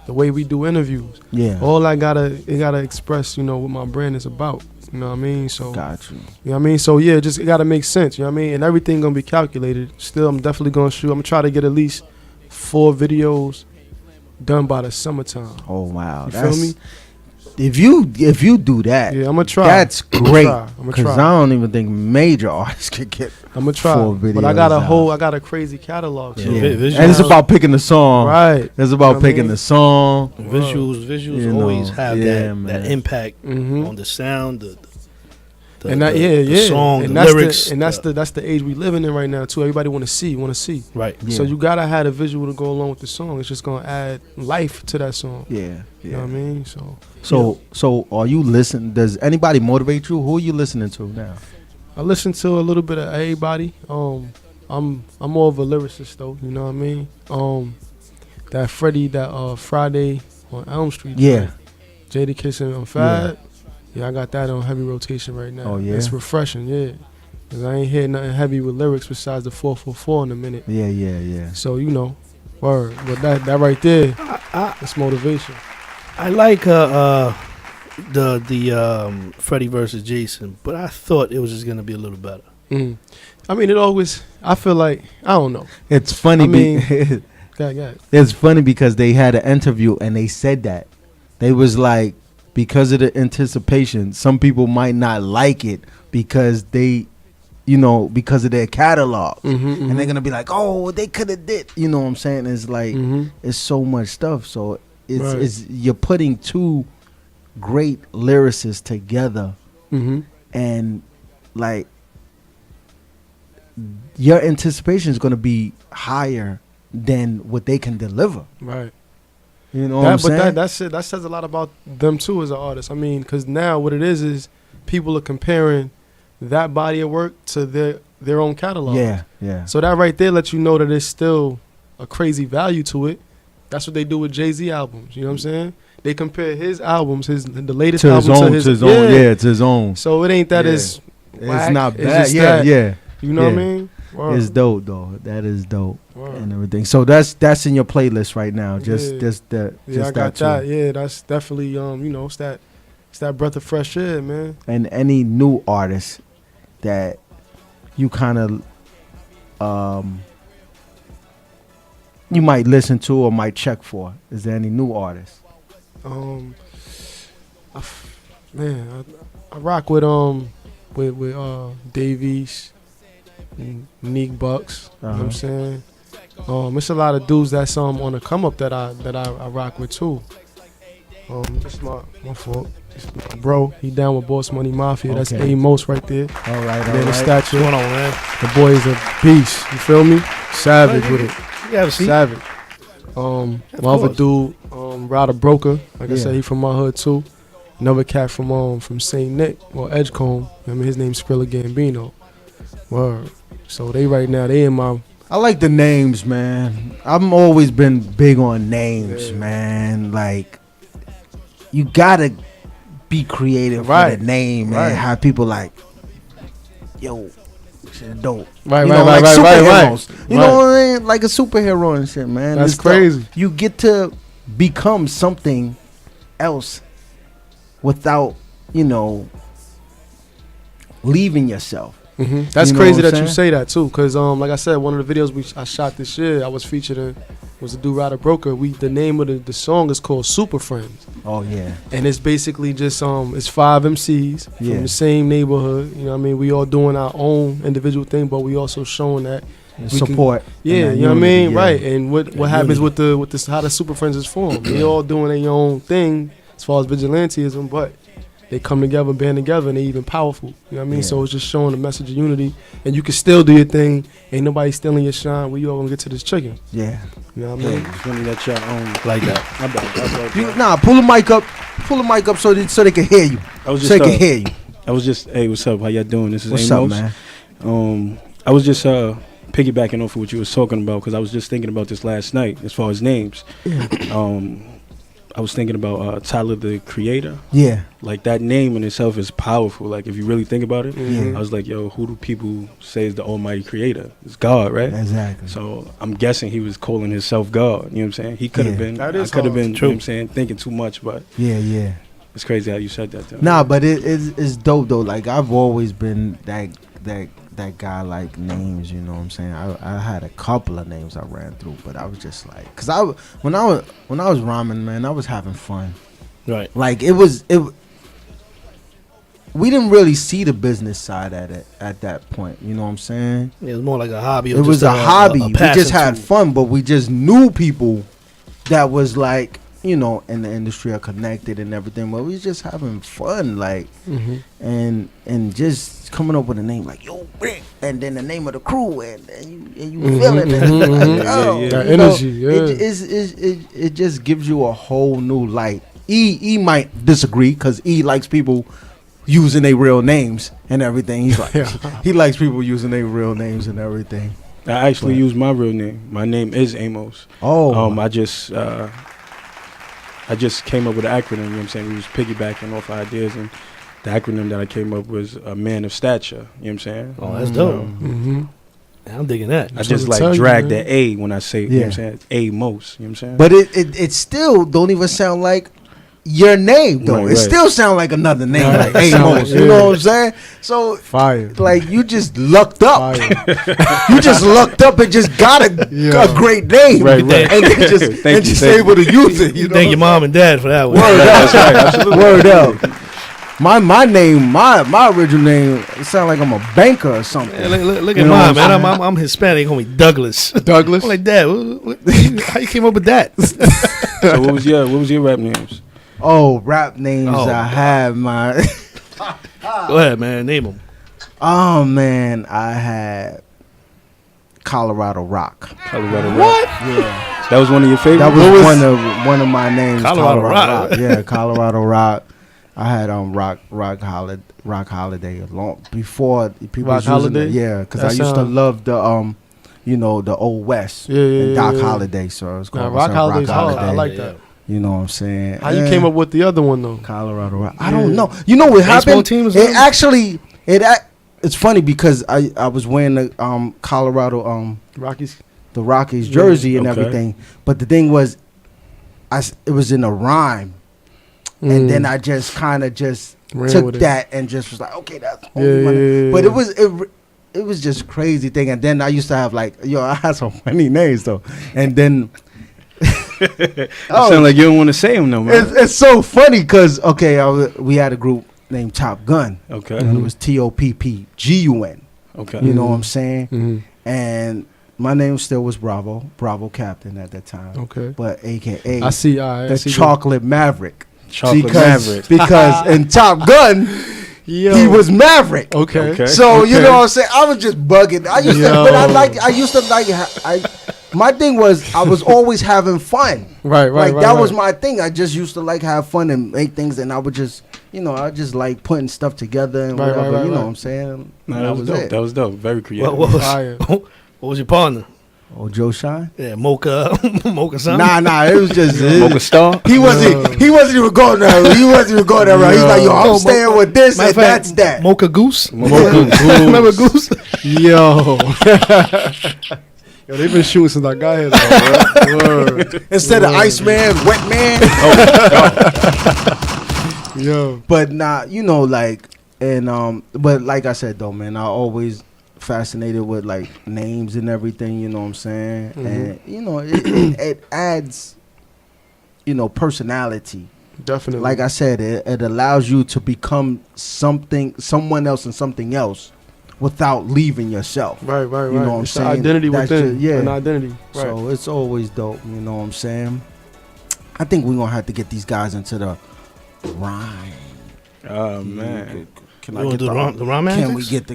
the way we do interviews. Yeah. All I gotta express, you know, what my brand is about. You know what I mean? So Got you. you know what I mean? So yeah, just it gotta make sense, you know what I mean? And everything gonna be calculated. Still, I'm definitely gonna shoot. I'm gonna try to get at least 4 videos done by the summertime. Oh wow. You feel me? If you do that, Yeah, I'm gonna try. that's great. I'm gonna Because try. I don't even think major artists could get. I'm gonna try. 4 But I got videos out. I got a crazy catalog. So. Yeah. And it's about picking the song. Right. It's You about know what I picking mean? the song. Visuals You know, always have yeah, that man. impact Mhm. on the sound, the And that, the song, and the that's lyrics, that's the age we living in right now too. Everybody want to see. right. Yeah. So you gotta have a visual to go along with the song. It's just gonna add life to that song. Yeah. You know what I mean? So So are you listening? Does anybody motivate you? Who are you listening to now? I listen to a little bit of everybody. I'm more of a lyricist though. You know what I mean? That Freddie, that Friday on Elm Street. Yeah. Jada Kissing on Fad. Yeah, I got that on heavy rotation right now. Oh, yeah? It's refreshing. Yeah, cause I ain't hear nothing heavy with lyrics besides the 444 in a minute. Yeah. So you know, word. But that right there, that's motivation. I like the Freddie versus Jason, but I thought it was just gonna be a little better. I mean, it always. I feel like I don't know. It's funny. I mean, God. It's funny because they had an interview and they said that they was like, because of the anticipation, some people might not like it because they, you know, because of their catalog, and they're gonna be like, oh, they could have did. You know what I'm saying? It's like it's so much stuff. So it's you're putting 2 great lyricists together, and like your anticipation is gonna be higher than what they can deliver. Right. You know what I'm saying? That says a lot about them too as an artist. I mean, because now what it is people are comparing that body of work to their own catalog. Yeah. So that right there lets you know that there's still a crazy value to it. That's what they do with Jay-Z albums. You know what I'm saying? They compare his albums, the latest to album his own. Yeah, to his own. So it ain't that Yeah. it's whack. It's not It's bad. just Yeah. that, You know what I Yeah. mean? Word. It's dope though. That is dope Word. and everything. So that's in your playlist right now. Just Yeah. just I got too. that. Yeah, that's definitely you know, it's that breath of fresh air, man. And any new artist that you kind of you might listen to or might check for. Is there any new artists? I rock with with Davies and Neek Bucks. You know what I'm saying? It's a lot of dudes that's on the come up that I rock with too. This my fault. Bro, he down with Boss Money Mafia. That's Amos right there. All right. The statue. What's going on, man? The boy is a beast. You feel me? Savage with it. Yeah, see. Savage. My other dude, Ryder Broker. Like I said, he from my hood too. Another cat from St. Nick or Edgecombe. I mean, his name's Skrilla Gambino. Word. So they right now they in my. I like the names, man. I've always been big on names, man. Like, you gotta be creative with a name and have people like, yo, shit dope. Right. You know what I mean? Like a superhero and shit, man. That's crazy. You get to become something else without, leaving yourself. That's crazy that you say that too, cause like I said, one of the videos I shot this year, I was featured in, was the dude Ryder Broker. The name of the song is called Super Friends. Oh yeah. And it's basically just it's 5 MCs from the same neighborhood. You know what I mean? We all doing our own individual thing, but we also showing that support. You know what I mean? Yeah. Right. And what happens with this how the Super Friends is formed? They all doing their own thing as far as vigilantism, but they come together, band together, and they even powerful. You know what I mean? So it's just showing the message of unity. And you can still do your thing. Ain't nobody stealing your shine. We all gonna get to this chicken. Yeah. You know what I mean? It's funny that y'all own like that. Pull the mic up. Pull the mic up so they can hear you. I was just hey, what's up? How y'all doing? This is What's Amos. up, man? I was just piggybacking off of what you was talking about, because I was just thinking about this last night as far as names. I was thinking about Tyler the Creator. Yeah. Like, that name in itself is powerful. Like, if you really think about it, Yeah. I was like, yo, who do people say is the almighty creator? It's God, right? Exactly. So I'm guessing he was calling himself God. You know what I'm saying? He could have been. I could have been, you know what I'm saying, thinking too much, but yeah. It's crazy how you said that, though. Nah, but it's dope, though. Like, I've always been that guy, like, names, you know what I'm saying? I had a couple of names I ran through, but I was just like, because when I was rhyming, man, I was having fun. Right. Like, we didn't really see the business side at that point, you know what I'm saying? It was more like a hobby. It was a hobby. We just had fun, but we just knew people that was like, in the industry are connected and everything, but we was just having fun, like, and just coming up with a name like Yo Brick, and then the name of the crew, and you feel it, that energy. It just gives you a whole new light. E might disagree because E likes people using their real names and everything. He's like, he likes people using their real names and everything. I actually use my real name. My name is Amos. I just came up with an acronym, you know what I'm saying? We was piggybacking off ideas, and the acronym that I came up was a man of stature, you know what I'm saying? Oh, that's dope. I'm digging that. I just like drag the A when I say, you know what I'm saying? It's Amos, you know what I'm saying? But it still don't even sound like your name, though. It still sound like another name, like Amos. You know what I'm saying? So, fire. Like, you just lucked up. You just lucked up and just got a great name, right. And then just able to use it. You know? Thank your mom and dad for that one. Word up. That's right, absolutely. Word up. My name, my original name, it sound like I'm a banker or something. Yeah, look at mine, man. I'm Hispanic. They call me Douglas. Douglas? I'm like, Dad, how you came up with that? So what was your rap names? Oh, rap names I have my. Go ahead, man. Name them. Oh man, I had Colorado Rock. Colorado Rock. What? Yeah, that was one of your favorites. That was one of my names. Colorado Rock. Yeah, Colorado Rock. I had Rock Holiday long before people Rock was using Holiday? it. Yeah, because I used to love the the Old West and Doc Holiday. So it's called Rock Holiday's hard. I like that. You know what I'm saying? How you came up with the other one though? Colorado Rock. I don't know. You know what happened? It's funny because I was wearing the Colorado Rockies, the Rockies jersey and everything, but the thing was, it was in a rhyme, and then I just kind of just took that and just was like, okay, that's money. But it was just crazy thing, and then I used to have like, I had some funny names though, and then. Sound like you don't want to say them no more. It's so funny because we had a group named Top Gun. Okay. And it was TOPPGUN. Okay. You know what I'm saying? Mhm. And my name still was Bravo Captain at that time. Okay. But AKA I see. the Chocolate Maverick. Chocolate Maverick. Because in Top Gun, he was Maverick. Okay. So you know what I'm saying? I was just bugging. I used to like. My thing was I was always having fun. Right. Like that was my thing. I just used to like have fun and make things, and I would just, I just like putting stuff together and whatever. You know what I'm saying? No, that was dope. it. That was dope. Very creative. What was your partner? Oh, Joe Shine? Yeah, Mocha something. Nah. It was just Mocha Star. He wasn't even going there. He wasn't even going there. He's like, yo, I'm staying with this and that's that. Mocha Goose. Mocha Goose. Remember Goose? Yo. Yo, they've been shooting since I got here. Though, Instead of Iceman, Wet Man. Yo. But but like I said though, man, I always fascinated with like names and everything, you know what I'm saying? And it adds personality. Definitely. Like I said, it allows you to become someone else and something else without leaving yourself. Right. You know what I'm It's saying? the identity That's within. just- An identity. Right. So it's always dope, you know what I'm saying? I think we're gonna have to get these guys into the rhyme. Oh man. Can You I wanna get do the rhyme Can we antics? get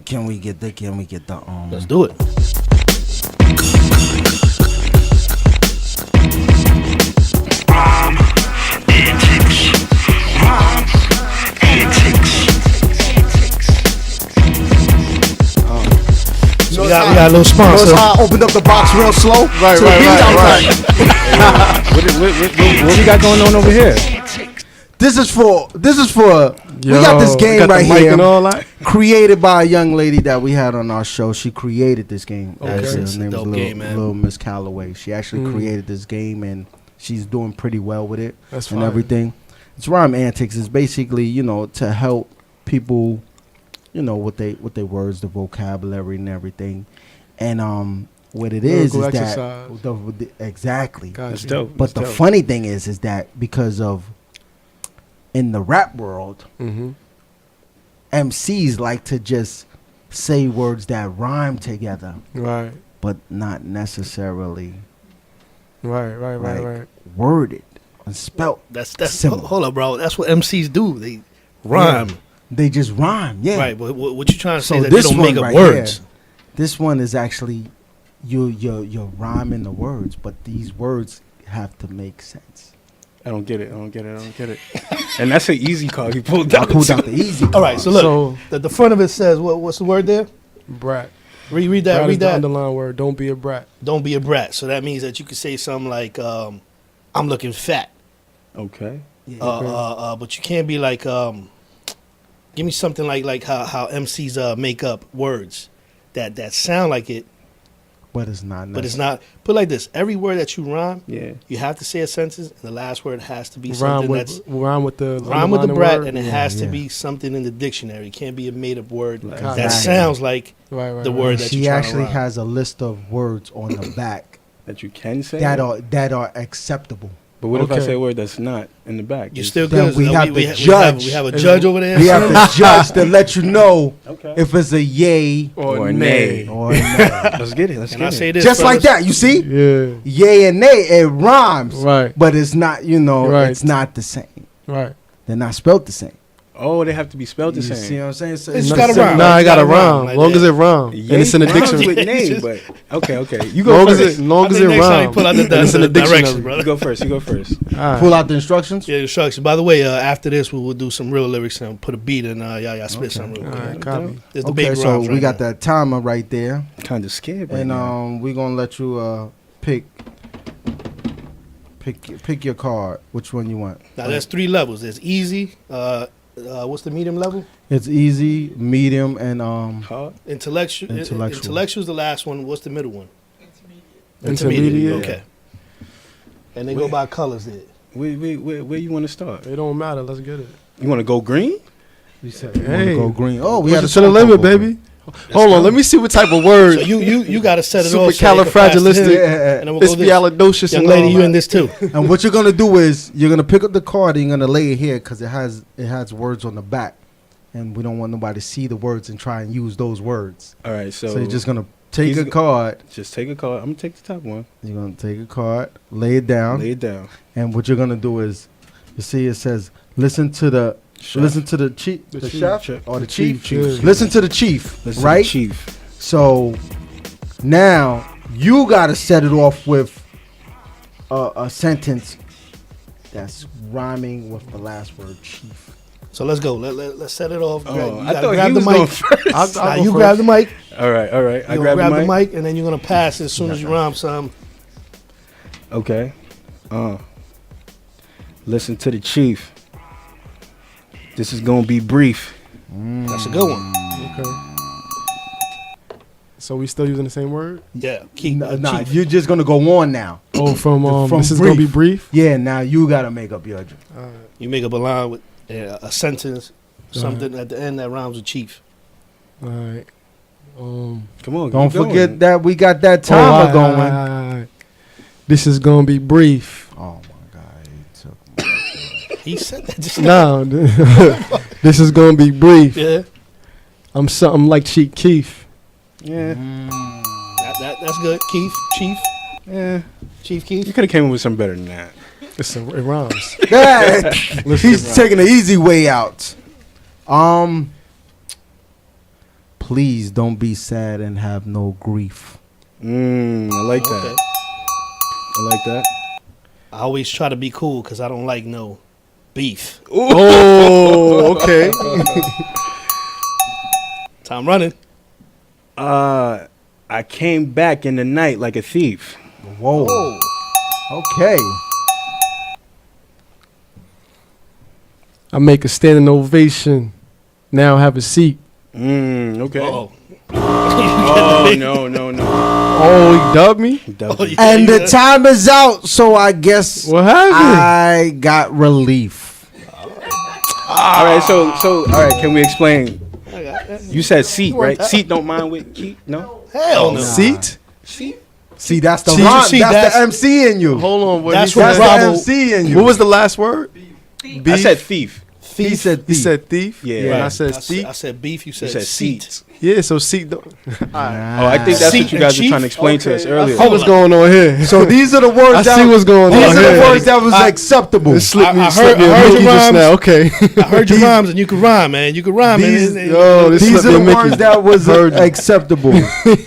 the Let's do it. We got a little sponsor. Notice how I opened up the box real slow? Right. What we got going on over here? This is for we got this game right here And all that. created by a young lady that we had on our show. She created this game. Okay. Actually, It's her a name is dope game, man. Little Miss Calloway. She actually created this game and she's doing pretty well with it. That's and fine. everything. It's Rhyme Antics. It's basically, to help people, with their words, the vocabulary and everything. And what it is Lyrical that exercise. exactly. That's dope. But the funny thing is that because of in the rap world, MCs like to just say words that rhyme together, Right. but not necessarily Right. worded and spelt. That's similar. hold up, bro. That's what MCs do. They rhyme. Yeah. They just rhyme, yeah. Right, but what you trying to say So is that they this don't one make up right words. here, this one is actually you're rhyming the words, but these words have to make sense. I don't get it. And that's an easy card. He pulled out. I pulled out the easy. All right, so look, the front of it says what's the word there? Brat. Read that. Brat Read is the that. underlying word. Don't be a brat. Don't be a brat. So that means that you could say something like, "I'm looking fat," Okay. but you can't be like, "Give me something like how MCs make up words that sound like it, But it's not. but it's not." Put it like this: every word that you rhyme, Yeah. you have to say a sentence, and the last word has to be Rhyme something with that's the rhyme with the underlying brat, word. and it Yeah, has to yeah. be something in the dictionary. It can't be a made up word that Exactly. sounds like Right. the word that She you're trying actually to rhyme. has a list of words on the back That you can say. that are acceptable. But what if I Okay. say a word that's not in the back? You're It's- still Then good. we So have to we judge. have a judge over there. We have to judge to let you know Okay. if it's a yay Or nay. or a nay. Let's get it. Let's Can get I it. say this? Just like fellas? that, you see? Yeah. Yay and nay, it rhymes. Right. But it's not, Right. it's not the same. Right. They're not spelled the same. Oh, they have to be spelled the You same. see what I'm saying? So It's it's gotta rhyme. Nah, Like, I you gotta gotta rhyme rhyme. like Long that. as it rhyme. Yay And it's in the rhymes dictionary. with name, Just- but okay. You go Long as first. it, long I as think it next time you rhyme. pull out the And it's in the directions, dictionary. brother. You go first. You go first. All right. pull out the instructions. Yeah, instructions. By the way, after this, we will do some real lyrics and put a beat in. Y'all spit some real All quick. right, copy. There's the Okay, big so rhymes we right got now. that timer right there. Kind of scared. Right And now. we're gonna let you pick your card. Which one you want? Now there's 3 levels. There's easy. What's the medium level? It's easy, medium, and Hard. Intellectual. Intellectual is the last one. What's the middle one? Intermediate. Okay. And they go by colors there. Where you want to start? It don't matter. Let's get it. You want to go green? you said Hey. go green. Oh, we We had had a to the song limit, called baby. Hold on. Let me see what type of word. So you got to set it off. Supercalifragilistic. And then we'll go this. Espialidocious. Young and lady, all you that. in this too. And what you're gonna do is you're gonna pick up the card and you're gonna lay it here because it has words on the back. and we don't want nobody to see the words and try and use those words. All right, so you're just gonna take a card. Just take a card. I'm gonna take the top one. You're gonna take a card, lay it down. Lay it down. And what you're gonna do is, you see, it says, listen to the chief, the chef, or the chief. Listen to the chief, Listen right? To the chief. So now you gotta set it off with a sentence that's rhyming with the last word chief. So let's go. Let's set it off. I thought grab the mic. I'll you grab the mic. All right. I grab the mic, and then you're gonna pass it as soon as you rhyme some. Okay. Listen to the chief. This is gonna be brief. That's a good one. Okay. So we still using the same word? Yeah. Nah, you're just gonna go on now. Oh, from this is brief. gonna be brief. Yeah. Now you gotta make up your. You make up a line with a sentence, something at the end that rhymes with chief. All right. Come on. Don't forget that we got that timer going. This is gonna be brief. Oh my God. He said that just now. No. This is gonna be brief. Yeah. I'm something like Chief Keef. Yeah. That's good. Keith. Chief. Yeah. Chief Keith. You could have came up with something better than that. It rhymes. Yeah. He's taking the easy way out. Please don't be sad and have no grief. I like that. Okay. I like that. I always try to be cool because I don't like no beef. Oh, okay. Time running. I came back in the night like a thief. Whoa. Okay. I make a standing ovation. Now have a seat. Okay. Oh. Oh no. Oh, he dubbed me? And the time is out, so I guess what happened? I got relief. All right, so all right, can we explain? You said seat, right? Seat don't mind with keep? No? Hell no. Seat? See, that's the See, rhyme. see, That's the MC in you. Hold on. What That's he what said? That's the Bravo. MC in you. What was the last word? Beef. I said thief. He said He thief. said thief? Yeah. And Right. I said I seat? said beef. You said said seat. seat. Yeah, so seat. Oh, I think that's Seat what you and guys were chief? trying to explain to us I earlier. see what's going on here. So these are the words I that see what's going on these are here. the words that was acceptable. It slipped me, I slipped me a heard Mickey your just rhymes. now. Okay. I heard your rhymes, and you can rhyme, man. You can rhyme. These- and This These slipped are me the a Mickey. words that was acceptable.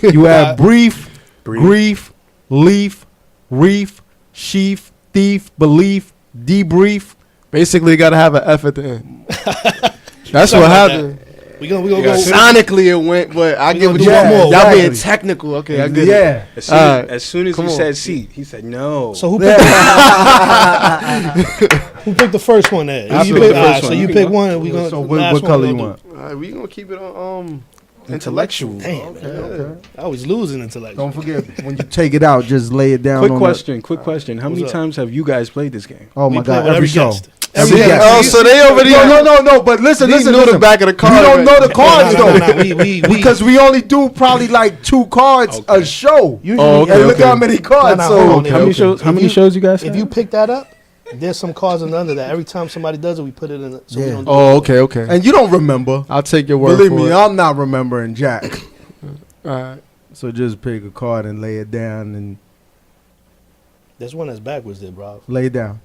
You have brief, grief, leaf, reef, sheaf, thief, belief, debrief. Basically, you got to have an F at the end. That's what happened. We gonna go. Sonically, it went, but I get what do you one more. Y'all being Exactly. technical. Okay, I get it. Yeah. As soon as Come you on. said seat, he said no. So who picked the first one there? I You picked pick- the all right, first so one. you pick one, and we gonna. So last what one color we you gonna want? All right, we gonna keep it on Intellectual. Damn, man. I always losing intellect. Don't forget, when you take it out, just lay it down. Quick on question. How many What's up? times have you guys played this game? Oh my We play God! with Every show. guest. Every See, guest. oh, so they already No. But listen. knew the back of the card. You don't know the cards No, though, we because we only do probably like 2 cards a show. usually. Oh, okay, And look okay. how many cards. No, So hold on, How many shows? How many shows you guys? If have? you pick that up, there's some cards under that. Every time somebody does it, we put it in. So we Yeah. don't do Oh, it. okay. and you don't remember. I'll take your word Believe for me, it. I'm not remembering Jack. All right. So just pick a card and lay it down and There's one that's backwards there, bro. lay it down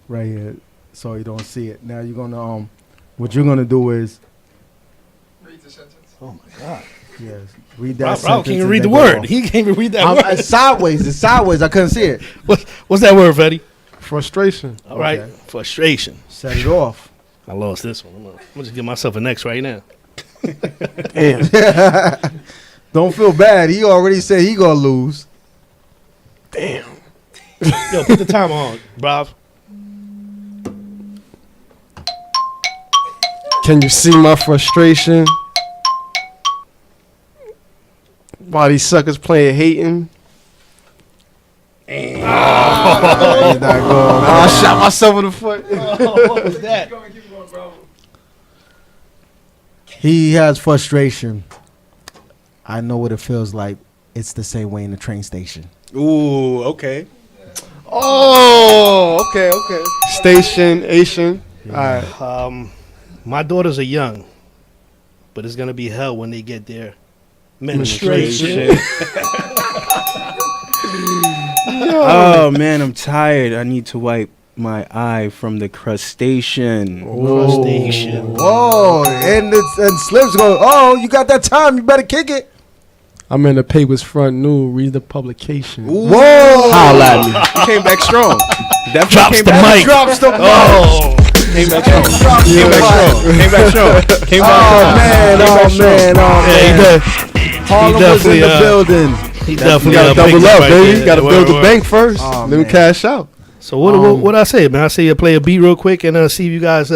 right here, so you don't see it. Now you're gonna what you're gonna do is Oh my God. yes, read that. Bro can't sentence even and read the then go word. off. He can't even read that I'm word. sideways. It's sideways. I couldn't see it. What's that word, Fetty? Frustration. All right, Okay. frustration. Set it off. I lost this one. I'm gonna just give myself an X right now. Damn. Don't feel bad. He already said he gonna lose. Damn. Yo, put the timer on, bruv. Can you see my frustration? Why these suckers playing hating? He's not going. I shot myself in the foot. What was that? He has frustration. I know what it feels like. It's the same way in the train station. Ooh, okay. Oh, okay. Station, Asian. All right. My daughters are young. but it's gonna be hell when they get their menstruation. Oh man, I'm tired. I need to wipe my eye from the crustacean. Crustacean. Whoa, and Slips go, oh, you got that time, you better kick it. I'm in the paper's front new. Read the publication. Whoa! Holla at me. He came back strong. Drops the mic. Drops the mic. Oh. Came back strong. Came back strong. Came back strong. Harlem was in the building. He definitely gotta double up, baby. Gotta build the bank first. Oh, Then man. cash out. So what I say, man? I say you play a beat real quick and see if you guys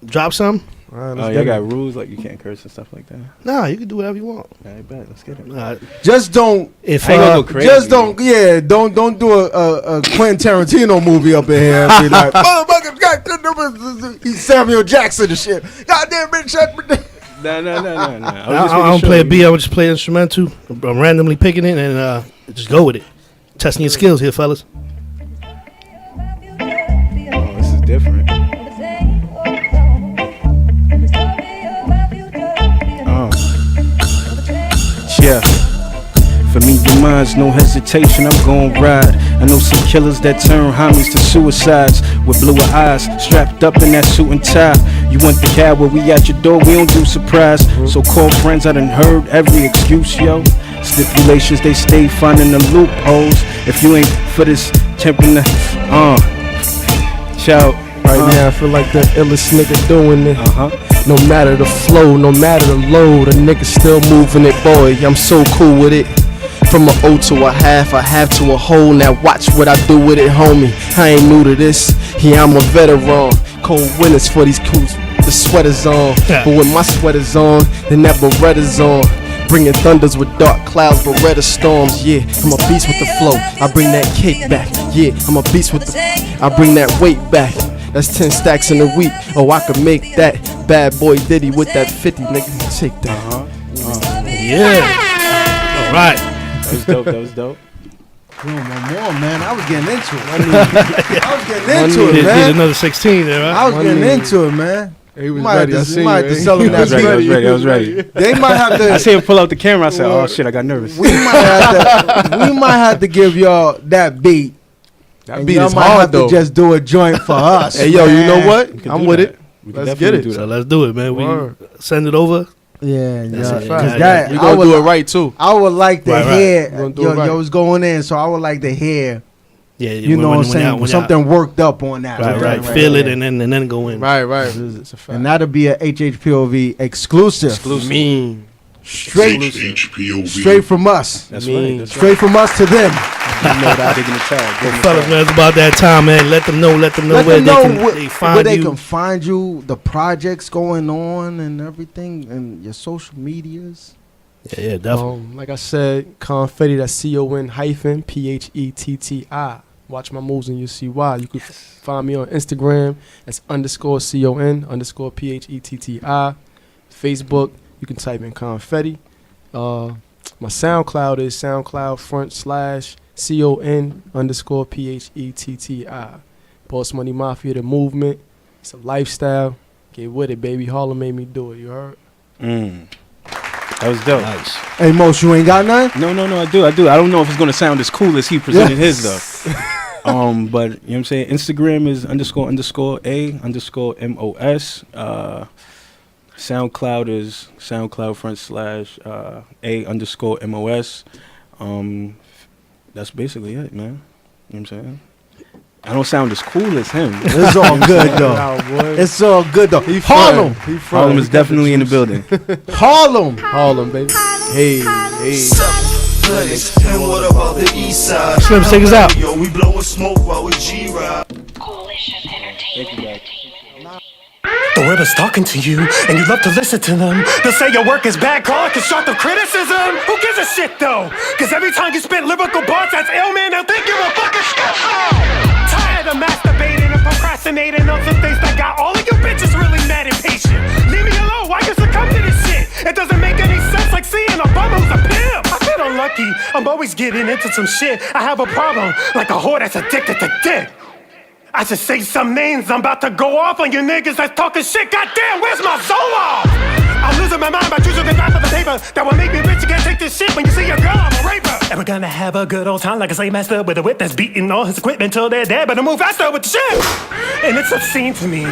drop some. Right, Oh, y'all got rules like you can't curse and stuff like that. Nah, you can do whatever you want. I bet. Let's get it. Just don't. If I ain't gonna go crazy. Just don't. Yeah, don't do a Quentin Tarantino movie up in here and be like, motherfucker, he's Samuel Jackson and shit. Goddamn bitch, shut me down. No. I don't play a beat. I would just play instrumental. I'm randomly picking it and just go with it. Testing your skills here, fellas. Oh, this is different. Yeah. For me, your mind's no hesitation, I'm gon' ride. I know some killers that turn homies to suicides with blue eyes, strapped up in that suit and tie. You want the cab where we at your door, we don't do surprise. So call friends, I done heard every excuse, yo. Stipulations, they stay finding the loopholes. If you ain't for this temping the, shout. Right now, I feel like the illest nigga doing it. No matter the flow, no matter the load, a nigga still moving it, boy. I'm so cool with it. From an O to a half to a whole. Now watch what I do with it, homie. I ain't new to this. Yeah, I'm a veteran. Cold winters for these cools. The sweater's on, but when my sweater's on, then that Beretta's on. Bringing thunders with dark clouds, Beretta storms. Yeah, I'm a beast with the flow. I bring that cake back. Yeah, I'm a beast with the. I bring that weight back. That's 10 stacks in a week. Oh, I could make that. Bad boy Diddy with that 50, nigga. Take that. Yeah. All right. That was dope. One more, man. I was getting into it. I was getting into it, Did man. another 16 there, right? I was getting into it, man. He was might ready. have I to, seen might you, have to eh? sell him that I was ready. They might have to. I see him pull out the camera. I said, "Oh shit, I got nervous." We might have to give y'all that beat. That beat y'all is might hard have though. to just do a joint for us. Hey yo, you know man. what? I'm with it. Let's get it. So let's do it, man. We send it over. Yeah, That's a fact. because that We I gonna would, do it right too. I would like to Right. hear. We gonna do Yo, it right. was going in, so I would like to hear. Yeah, You know what I'm saying? Something worked up on that. Right. Feel it and then go in. Right. It's a fact. And that'll be a HHPOV exclusive. Mean. Straight from us. That's right. That's Straight from us to them. Digging the tag. Fellas, man, it's about that time, man. Let them know Let where them know they find where they you. can find you, the projects going on and everything, and your social medias. Yeah, definitely. Like I said, Con Phetti, that's CON-PHETTI. Watch my moves and you'll see why. You can find me on Instagram. That's _CON_PHETTI. Facebook, you can type in Con Phetti. My SoundCloud is SoundCloud.com/CON_PHETTI. Boss Money Mafia, the movement. It's a lifestyle. Get with it, baby. Harlem made me do it. You heard? That was dope. Nice. Hey, Mos, you ain't got none? No, I do. I don't know if it's gonna sound as cool as he presented his though. But you know what I'm saying? Instagram is __A_MOS. SoundCloud is SoundCloud.com/A_MOS. That's basically it, man. You know what I'm saying? I don't sound as cool as him. It's all good though. It's all good though. Harlem. Harlem is definitely in the building. Harlem, baby. Hey. And what about the east side? Slim, take us out. Yo, we blowing smoke while we G.W.A.L.A. The web is talking to you, and you love to listen to them. They'll say your work is bad, call it constructive criticism. Who gives a shit though? Cause every time you spit lyrical bars, that's ill, man, they'll think you're a fucking shit. Tired of masturbating and procrastinating on some things that got all of you bitches really mad and patient. Leave me alone, why you succumb to this shit? It doesn't make any sense like seeing a bum who's a pimp. I feel unlucky, I'm always getting into some shit. I have a problem, like a whore that's addicted to dick. I should say some names. I'm about to go off on you niggas that's talking shit. Goddamn, where's my Zoloft? I'm losing my mind by choosing the graph of the paper that will make me rich. You can't take this shit when you see your girl. I'm a raper. And we're gonna have a good old time like a slave master with a whip that's beating all his equipment till they're dead. But I move faster with the shit. And it's obscene to me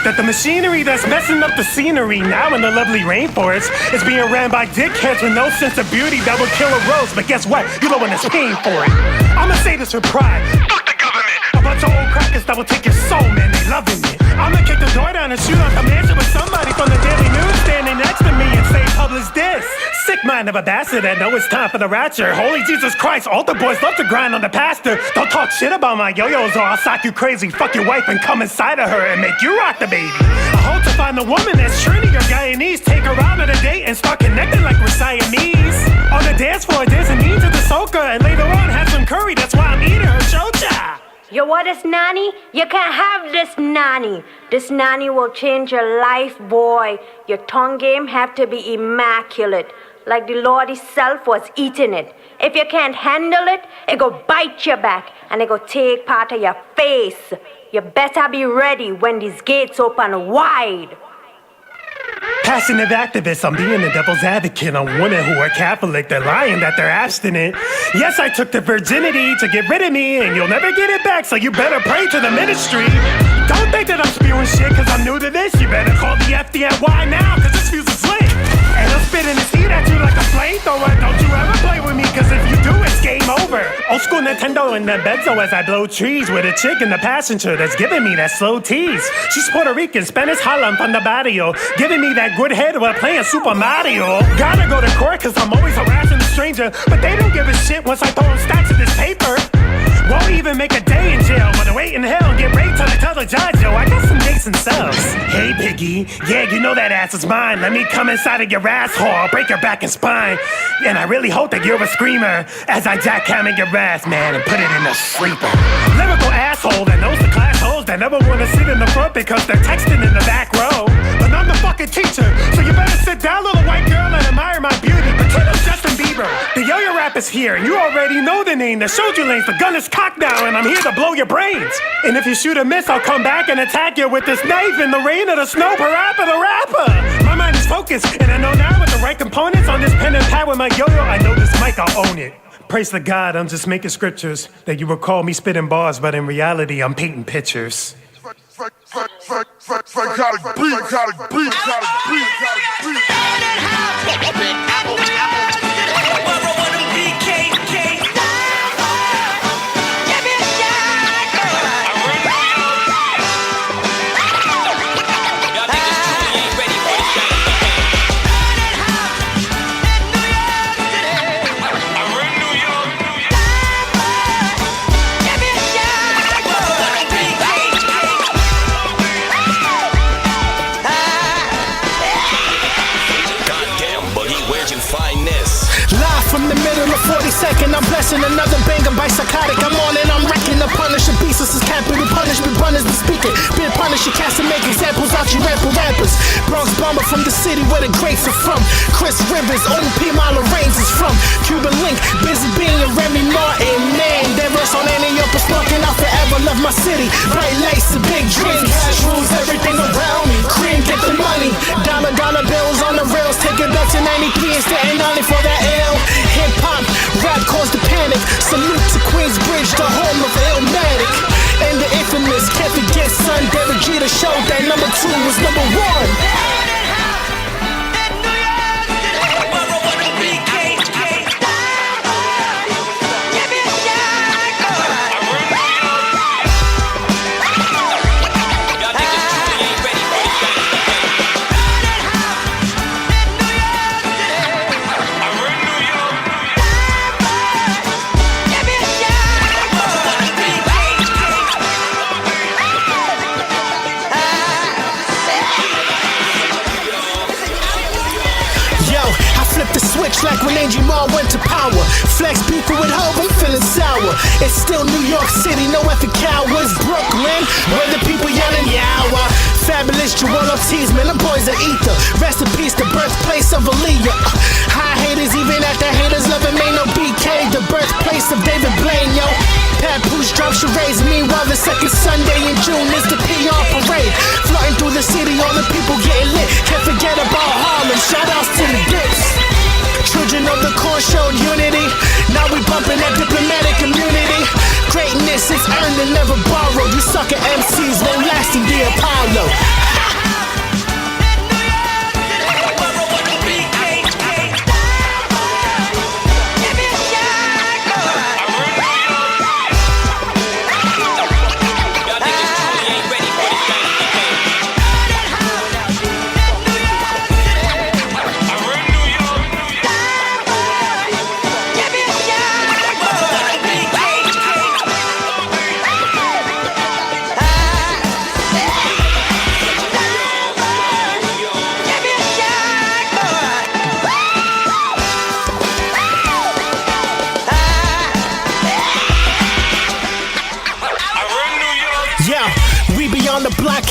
that the machinery that's messing up the scenery now in the lovely rainforest is being ran by dickheads with no sense of beauty that will kill a rose. But guess what? You're the one that's paying for it. I'ma say this with pride. Fuck the government. A bunch of old crackers that will take your soul, man. They loving it. I'ma kick the door down and shoot out the mansion with somebody from the Daily News standing next to me and say, publish this. Sick mind of a bastard that know it's time for the rapture. Holy Jesus Christ, altar boys love to grind on the pastor. Don't talk shit about my yo-yos or I'll sock you crazy. Fuck your wife and come inside of her and make you rock the baby. I hope to find the woman that's Trini or Guyanese. Take her out on a date and start connecting like we're Siamese. On the dance floor, there's a need to the soca. And later on, have some curry, that's why I'm eating her chocha. You want this nanny? You can't have this nanny. This nanny will change your life, boy. Your tongue game have to be immaculate, like the Lord himself was eating it. If you can't handle it, it go bite your back and it go take part of your face. You better be ready when these gates open wide. Passionate activist, I'm being the devil's advocate on women who are Catholic. They're lying that they're abstinent. Yes, I took the virginity to get rid of me, and you'll never get it back, so you better pray to the ministry. Don't think that I'm spewing shit cause I'm new to this. You better call the FDNY now cause this fuse is lit. And I'm spitting this heat at you like a flamethrower. Don't you ever play with me cause if you do it's game over. Old school Nintendo in the benzo as I blow trees with a chick in the passenger that's giving me that slow tease. She's Puerto Rican, Spanish Harlem from the barrio, giving me that good head while playing Super Mario. Gotta go to court cause I'm always harassing a stranger, but they don't give a shit once I throw them stacks of this paper. Won't even make a day in jail, but I wait in hell and get raped till I tell the judge, yo, I got some dates and cells. Hey, piggy, yeah, you know that ass is mine. Let me come inside of your asshole, break your back and spine. And I really hope that you're a screamer as I jackhammer your ass, man, and put it in a sleeper. Lyrical asshole that knows the class hoes that never wanna sit in the front because they're texting in the back row. But I'm the fucking teacher, so you better sit down, little white girl, and admire my beauty. Pretend I'm Justin Bieber. The yo-yo rap is here, and you already know the name that showed you lanes. The gun is cocked now, and I'm here to blow your brains. And if you shoot a miss, I'll come back and attack you with this knife in the rain or the snow. Parappa the rapper. My mind is focused, and I know now with the right components on this pen and pad with my yo-yo, I know this mic, I'll own it. Praise to God, I'm just making scriptures that you will call me spitting bars, but in reality, I'm painting pictures. From the middle of 42nd, I'm blessing another banger by Psychotic. I'm on and I'm wrecking the Punisher beast. This is capital punishment, runners be speaking. Been punished, you cast and make examples out you rappers. Bronx bomber from the city where the greats are from. Chris Rivers, OP Mala Reigns is from. Cuban Link, Busy Being and Remy Martin. Man, that verse on any up is smoking out forever. Love my city, bright lights and big dreams. Cash rules everything around me. Cream, get the money. Dollar bills on the rails. Take it back to 93 and Staten Island for that L. Hip-hop, rap caused the panic. Salute to Queensbridge, the home of Illmatic. And the infamous, can't forget son Derek Jeter showed that number 2 was number 1. Like when G.W.A.L.A went to power. Flex beefing with Hov, I'm feeling sour. It's still New York City, no effing cowards. Brooklyn, where the people yelling yawa. Fabulous G.W.A.L.A man, them boys are ether. Rest in peace, the birthplace of Aaliyah. High haters, even at the haters loving me, no BK, the birthplace of David Blaine, yo. Papoose drops your raise, meanwhile the second Sunday in hit. Can't forget about Harlem, shout outs to the dips. Children of the corn showed unity. Now we bumping that diplomatic immunity. Greatness is earned and never borrowed. You sucker MCs won't last in the Apollo.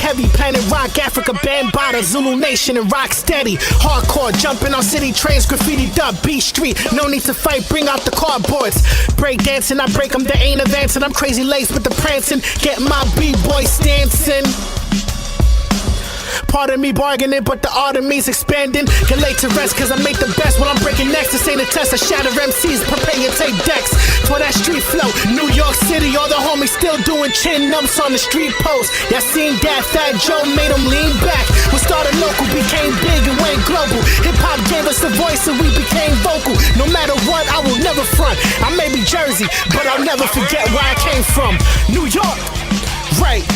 Heavy, Planet Rock, Africa, Bambaataa, Zulu Nation, and rock steady. Hardcore, jumping on city trains, graffitied up B Street. No need to fight, bring out the cardboards. Break dancing, I break them, they ain't advancing. I'm crazy laced with the prancing, get my B-boy stancing. Pardon me bargaining, but the art of me's expanding. Get laid to rest, cause I make the best when I'm breaking necks. This ain't a test, I shatter MCs, prepare your tape decks. For that street flow, New York City, all the homies still doing chin ups on the street post. Y'all seen that Fat Joe made them lean back. We started local, became big and went global. HipHop gave us a voice and we became vocal. No matter what, I will never front. I may be Jersey, but I'll never forget where I came from. New York, right.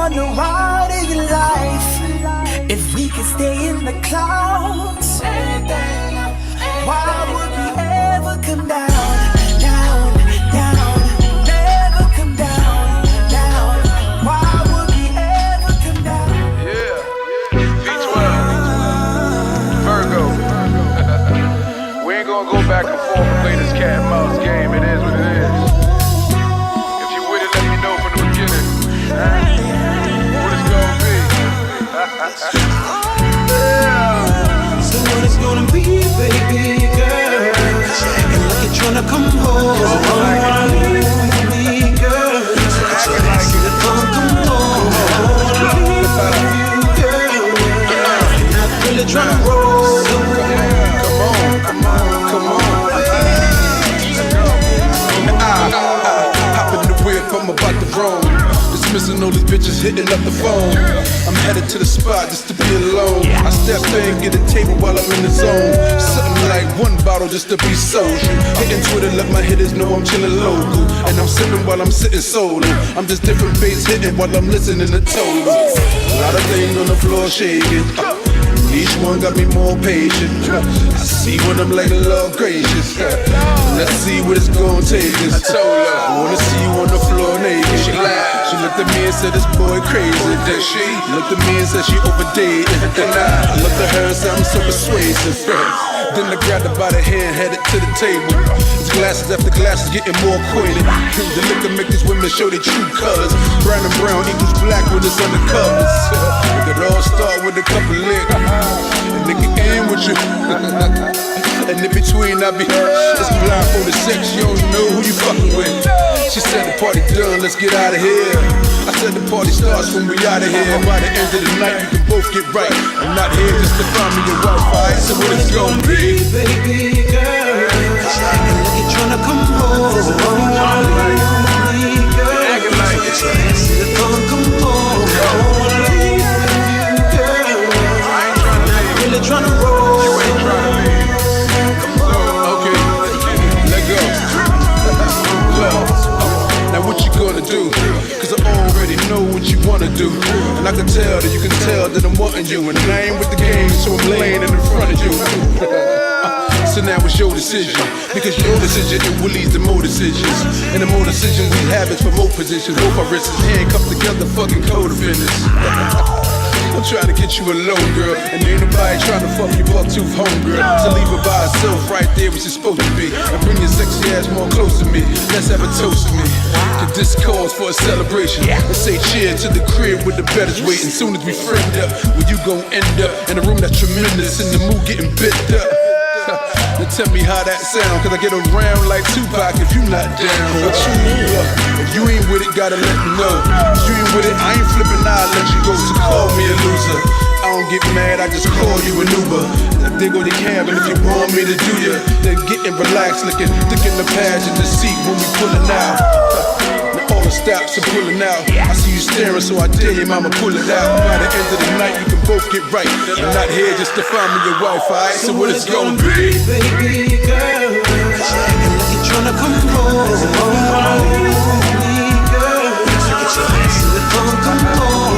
on the ride of your life. If we could stay in the clouds, why would we ever come down, down, down? Never come down, down. Why would we ever come down? Yeah, V12, Virgo. We ain't gonna go back and forth and play this cat and mouse game. It is what it is. If you with it, let me know from the beginning. What it's gonna be. So what it's gonna be, baby girl? Acting like you're tryna come home. With me, girl. Acting like you're gonna come home. With you, girl. And I'm really tryna roll. Come on. Hop in the whip, I'm about to roam. Dismissing all these bitches hitting up the phone. I'm headed to the spot just to be alone. I step in, get a table while I'm in the zone. Something like one bottle just to be social. Hitting Twitter, let my hitters know I'm chilling local. And I'm sipping while I'm sitting solo. I'm just different bass hitting while I'm listening to total. A lot of things on the floor shaking. Each one got me more patient. I see when I'm like, Lord gracious. Let's see what it's gonna take us. I told her, I wanna see you on the floor naked. She laughed. She looked at me and said, this boy crazy. Then she looked at me and said she overdated. Then I looked at her and said, I'm so persuasive. Then I grabbed her by the hand, headed to the table. It's glasses after glasses, getting more acquainted. The liquor make these women show their true colors. Brown and brown equals black when it's undercovers. It could all start with a couple licks, and it can end with you. And in between, I be it's blindfolded sex. You don't know who you fucking with. She said the party done, let's get out of here. I said the party starts when we out of here. By the end of the night, we can both get right. I'm not here just to find me your wife. Alright, so what it's gonna be, baby girl? Acting like you're tryna come home. Acting like it's gonna come home. I ain't tryna leave. I'm really tryna roll. You ain't tryna leave. Okay, let go. Now what you gonna do? Cause I already know what you wanna do. And I can tell that you can tell that I'm wanting you. And I ain't with the game, so I'm laying in front of you. So now it's your decision. Because your decision, it will lead to more decisions. And the more decisions we have is for more positions. Both our wrists handcuffed together, fucking co-defendants. I'm trying to get you alone, girl. And ain't nobody trying to fuck you buck tooth home, girl. So leave her by herself right there where she's supposed to be. And bring your sexy ass more close to me. Let's have a toast to me. Cause this calls for a celebration. Let's say cheer to the crib with the betters waiting. Soon as we friend up, where you gon' end up in a room that's tremendous. In the mood getting bit up. Now tell me how that sound. Cause I get around like Tupac if you not down. What you mean? If you ain't with it, gotta let me know. If you ain't with it, I ain't flipping, I'll let you go. So call me a loser. I don't get mad, I just call you an Uber. They go to cab, and if you want me to do ya, then get and relax, looking thick in the passenger seat when we pulling out. Now all the stops are pulling out. I see you staring, so I dare you, mama, pull it out. By the end of the night, we can both get right. I'm not here just to find me your wife, alright? So what it's gonna be? Baby girl, acting like you're tryna come home. Girl, get your ass in the phone, come home.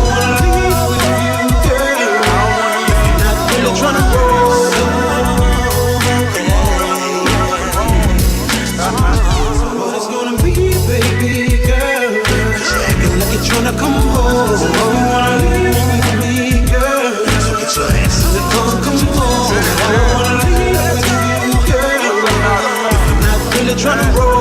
With you, girl, if you're not really tryna roll. So what it's gonna be, baby girl? Acting like you're tryna come home. With me, girl, so get your ass in the phone, come home. Really tryna roll.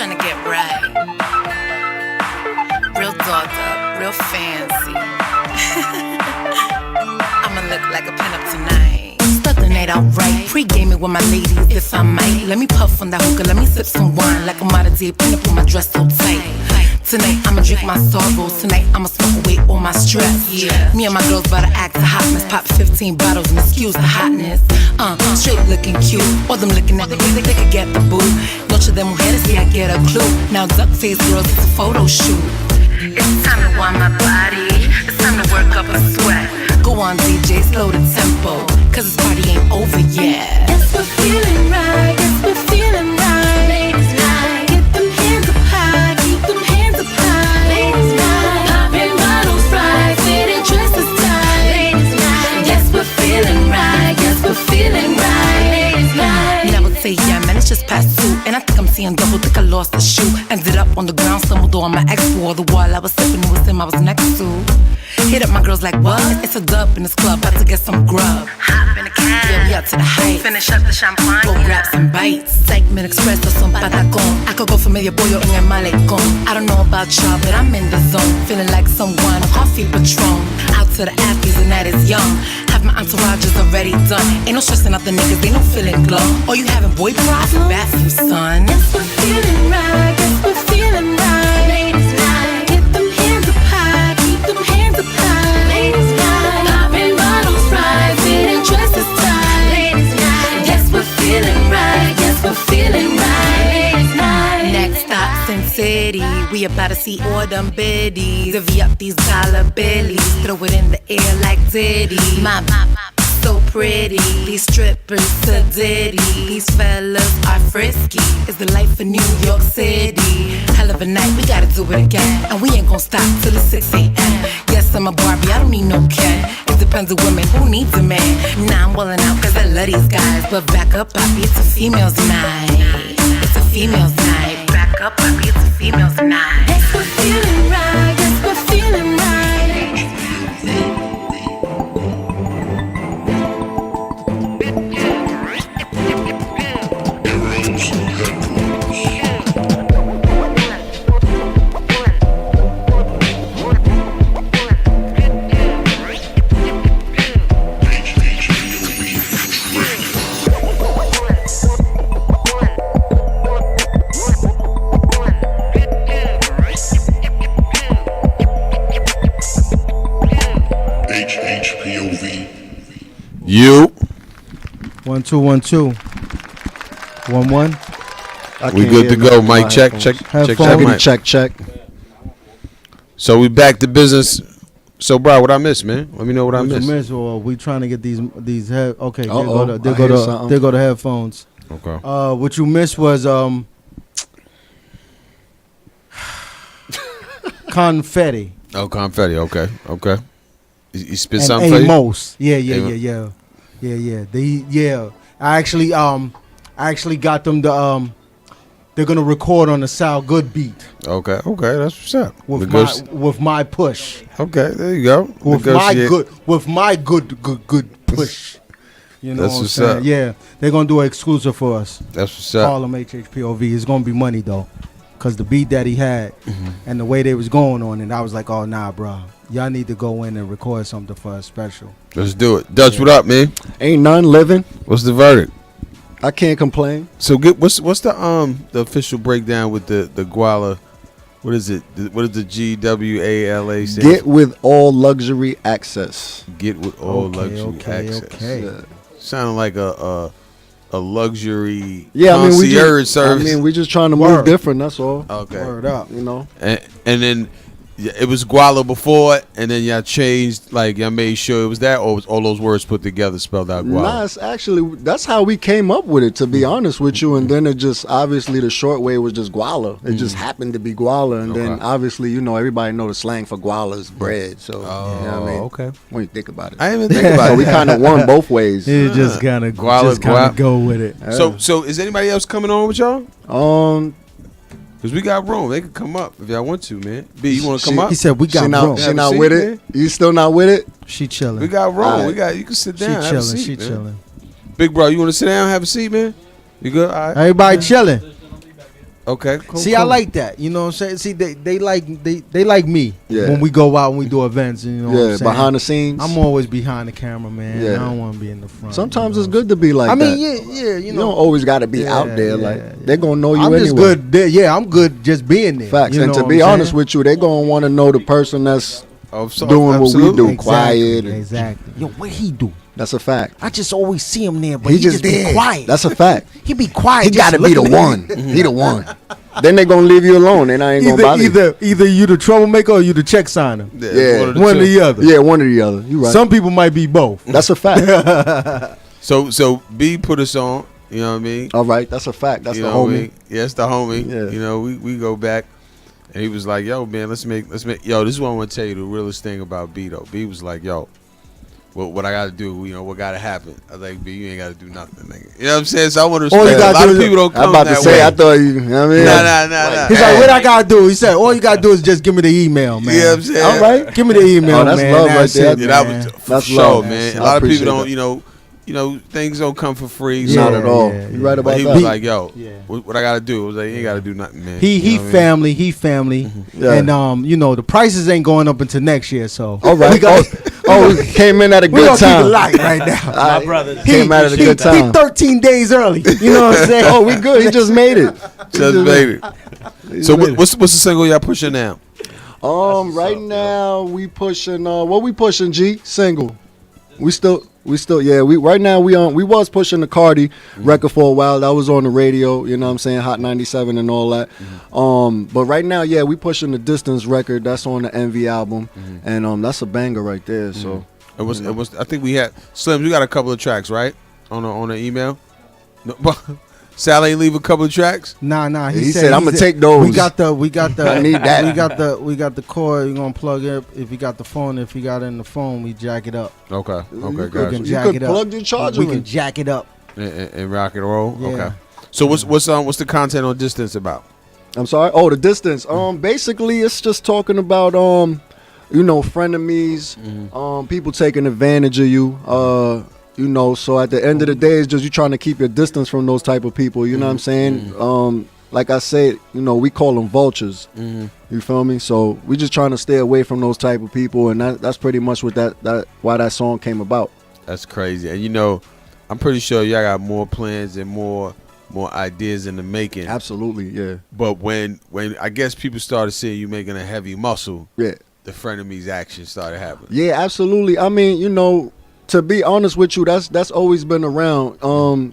tryna get right. Real dolled up, real fancy. I'ma look like a pinup tonight. Start the night out right. Pre-game it with my ladies, if I might. Let me puff on that hookah, let me sip some wine. Like a modern day pin up with my dress so tight. Tonight I'ma drink my sorrows. Tonight I'ma smoke away all my stress. Yeah. Me and my girls about to act a hot mess. Pop 15 bottles and excuse the hotness. Straight looking cute. All them looking at me, they could get the boo. Noche de mujeres, see I get a clue. Now duck face girls, it's a photo shoot. It's time to warm my body. It's time to work up a sweat. Go on DJ, slow the tempo, cause this party ain't over yet. Yes, we're feeling right. Yes, we're feeling right. Ladies night. Get them hands up high. Keep them hands up high. Ladies night. Popping bottles right. Fitted dresses tight. Ladies night. Yes, we're feeling right. Yes, we're feeling right. Ladies night. And I would say, yeah, man, it's just past 2. And I think I'm seeing double, think I lost the shoe. Ended up on the ground, stumbled on my ex wall. The wall I was slipping, it was him I was next to. Hit up my girls like, what? It's a dub in this club, about to get some grub. Hop in the cab, yeah, we out to the heights. Finish up the champagne, go grab some bites. Segment Express or some patacón. I could go for medio pollo en el malecón. I don't know about y'all, but I'm in the zone. Feeling like someone, coffee Patron. Out to the athletes, the night is young. Have my entourage is already done. Ain't no stressing out the niggas, they no feeling glum. Or you having boy problems? Bad for you, son. Yes, we're feeling right. Yes, we're feeling right. Ladies night. Get them hands up high. Keep them hands up high. Ladies night. Popping bottles right. Fitted dresses tight. Ladies night. Yes, we're feeling right. Yes, we're feeling right. Ladies night. Next stop, Sin City. We about to see all them biddies. Divvy up these dollar billies. Throw it in the air like Diddy. My so pretty. These strippers to Diddy. These fellas are frisky. It's the life of New York City. Hell of a night, we gotta do it again. And we ain't gon' stop till it's 6 a.m. Yes, I'm a Barbie, I don't need no Ken. It depends on women, who needs a man? Nah, I'm wildin' out cause I love these guys. But back up, Poppy, it's a female's night. It's a female's night. Back up, Poppy, it's a female's night. Yes, we're feeling right. Yes, we're feeling right. HHPOV. You. 1 2 1 2 1 1. We good to go. Mic check. Check. Check. So we back to business. So, bro, what I missed, man? Let me know what I missed. Or we trying to get these head. Okay, there Uh-oh. go the headphones. Okay. What you missed was Con Phetti. Oh, Con Phetti. Okay. You spit And something for you? Amos. Yeah. I actually got them to they're gonna record on the Sal Good beat. Okay, that's what's up. With my push. Okay, there you go. With my good push. You know That's what I'm what's saying? up. Yeah, they're gonna do an exclusive for us. That's what's up. Harlem HHPOV. It's gonna be money though, cause the beat that he had and the way they was going on, and I was like, oh nah, bro, y'all need to go in and record something for us special. Let's do it. Dutch, what up, man? Ain't none living. What's the verdict? I can't complain. So what's the official breakdown with the G.W.A.L.A? What is it? What does the G.W.A.L.A say? Get with all luxury access. Get with all luxury access. Okay. Yeah. Sounding like a luxury concierge service. we just trying to move different. That's all. Okay. Word up. You know. And then it was G.W.A.L.A before, and then y'all changed, like y'all made sure it was that, or was all those words put together spelled out G.W.A.L.A? Nah, it's actually, that's how we came up with it, to be honest with you. And then it just, obviously the short way was just G.W.A.L.A. It just happened to be G.W.A.L.A. And then obviously, you know, everybody know the slang for G.W.A.L.A. is bread. So, you know what I mean? Okay. When you think about it. I didn't even think about it. So we kind of won both ways. You just gotta go with it. So is anybody else coming on with y'all? Because we got room. They can come up if y'all want to, man. B, you want to come up? He said we got room. She not with it? Man? You still not with it? She chilling. We got room. Right. You can sit down. She chilling. Big bro, you want to sit down, have a seat, man? You good? All right. Everybody chilling. Okay, cool. See, I like that. You know what I'm saying? See, they like me when we go out and we do events. You know what I'm saying? Behind the scenes. I'm always behind the camera, man. Yeah. I don't want to be in the front. Sometimes it's good to be like I that. mean, yeah, you know. don't always got to be out there. They're gonna know you I'm anyway. just good there. Yeah, I'm good just being there. Facts. You And know to what be I'm honest saying? with you, they're gonna want to know the person that's doing what we absolutely. do, Exactly, quiet. And Exactly. Yo, what he do? that's a fact. I just always see him there, but He he just just be there. quiet. That's a fact. He be quiet. He just got to be the looking at one. me. He the one. Then they gonna leave you alone. They not ain't gonna bother you. Either you the troublemaker or you the check signer. Yeah, one or the other. Yeah, one or the other. You right. Some people might be both. That's a fact. So B put us on. You know what I mean? All right, that's a fact. That's You the know what I homie. mean? Yeah, it's the homie. Yeah. You know, we go back, and he was like, "Yo, man, let's make. Yo, this is what I want to tell you. The realest thing about B though. B was like, "Yo, what I got to do? You know, what got to happen?" I was like, "B, you ain't got to do nothing, nigga." You know what I'm saying? So I want to respect. A lot of people don't come I'm about to that say. way. I thought you know what I mean? Nah. He's like, what I gotta do? He said, all you gotta do is just give me the email, man. You know what I'm saying? All right. Give me the email, Oh, that's man. love right That's there. it, Yeah, that man. was for That's sure, love. man. I A lot of people appreciate don't, you know, things don't come for free. Yeah, Not at all. yeah, You right But about he that. was like, "Yo, Yeah. what I gotta do?" I was like, "You ain't gotta do nothing, man." He You know what I mean? family, he family, Yeah. and you know the prices ain't going up until next year, so All right. We came in at a we good gonna keep it time. light right now. My brother came out at a good time. He 13 days early. You know what I'm saying? Oh, we good. He just made it. Just made it. So what's the single y'all pushing now? Right now we pushing. What we pushing? G single. We still. Yeah. We right now we was pushing the Cardi record for a while. That was on the radio. You know what I'm saying? Hot 97 and all that. But right now, yeah, we pushing the Distance record. That's on the Envy album, and that's a banger right there. So It was. I think we had Slim. You got a couple of tracks, right? On the email. No, Sal ain't leave a couple of tracks. Nah. He said, "I'm gonna take those." We got the. I need that. We got the cord. You gonna plug it? If you got the phone, if you got it in the phone, we jack it up. Okay. We Gotcha. can You jack could it up. plug your charger We in. can jack it up. And rock and roll. Yeah. Okay. So what's the content on Distance about? I'm sorry. Oh, the Distance. Basically, it's just talking about frenemies, people taking advantage of you. So at the end of the day, it's just you trying to keep your distance from those type of people. You know what I'm saying? Like I said, we call them vultures. You feel me? So we just trying to stay away from those type of people, and that's pretty much what why that song came about. That's crazy. And I'm pretty sure y'all got more plans and more ideas in the making. Absolutely, yeah. But when I guess people started seeing you making a heavy muscle, yeah, the frenemies action started happening. Yeah, absolutely. I mean, to be honest with you, that's always been around. Not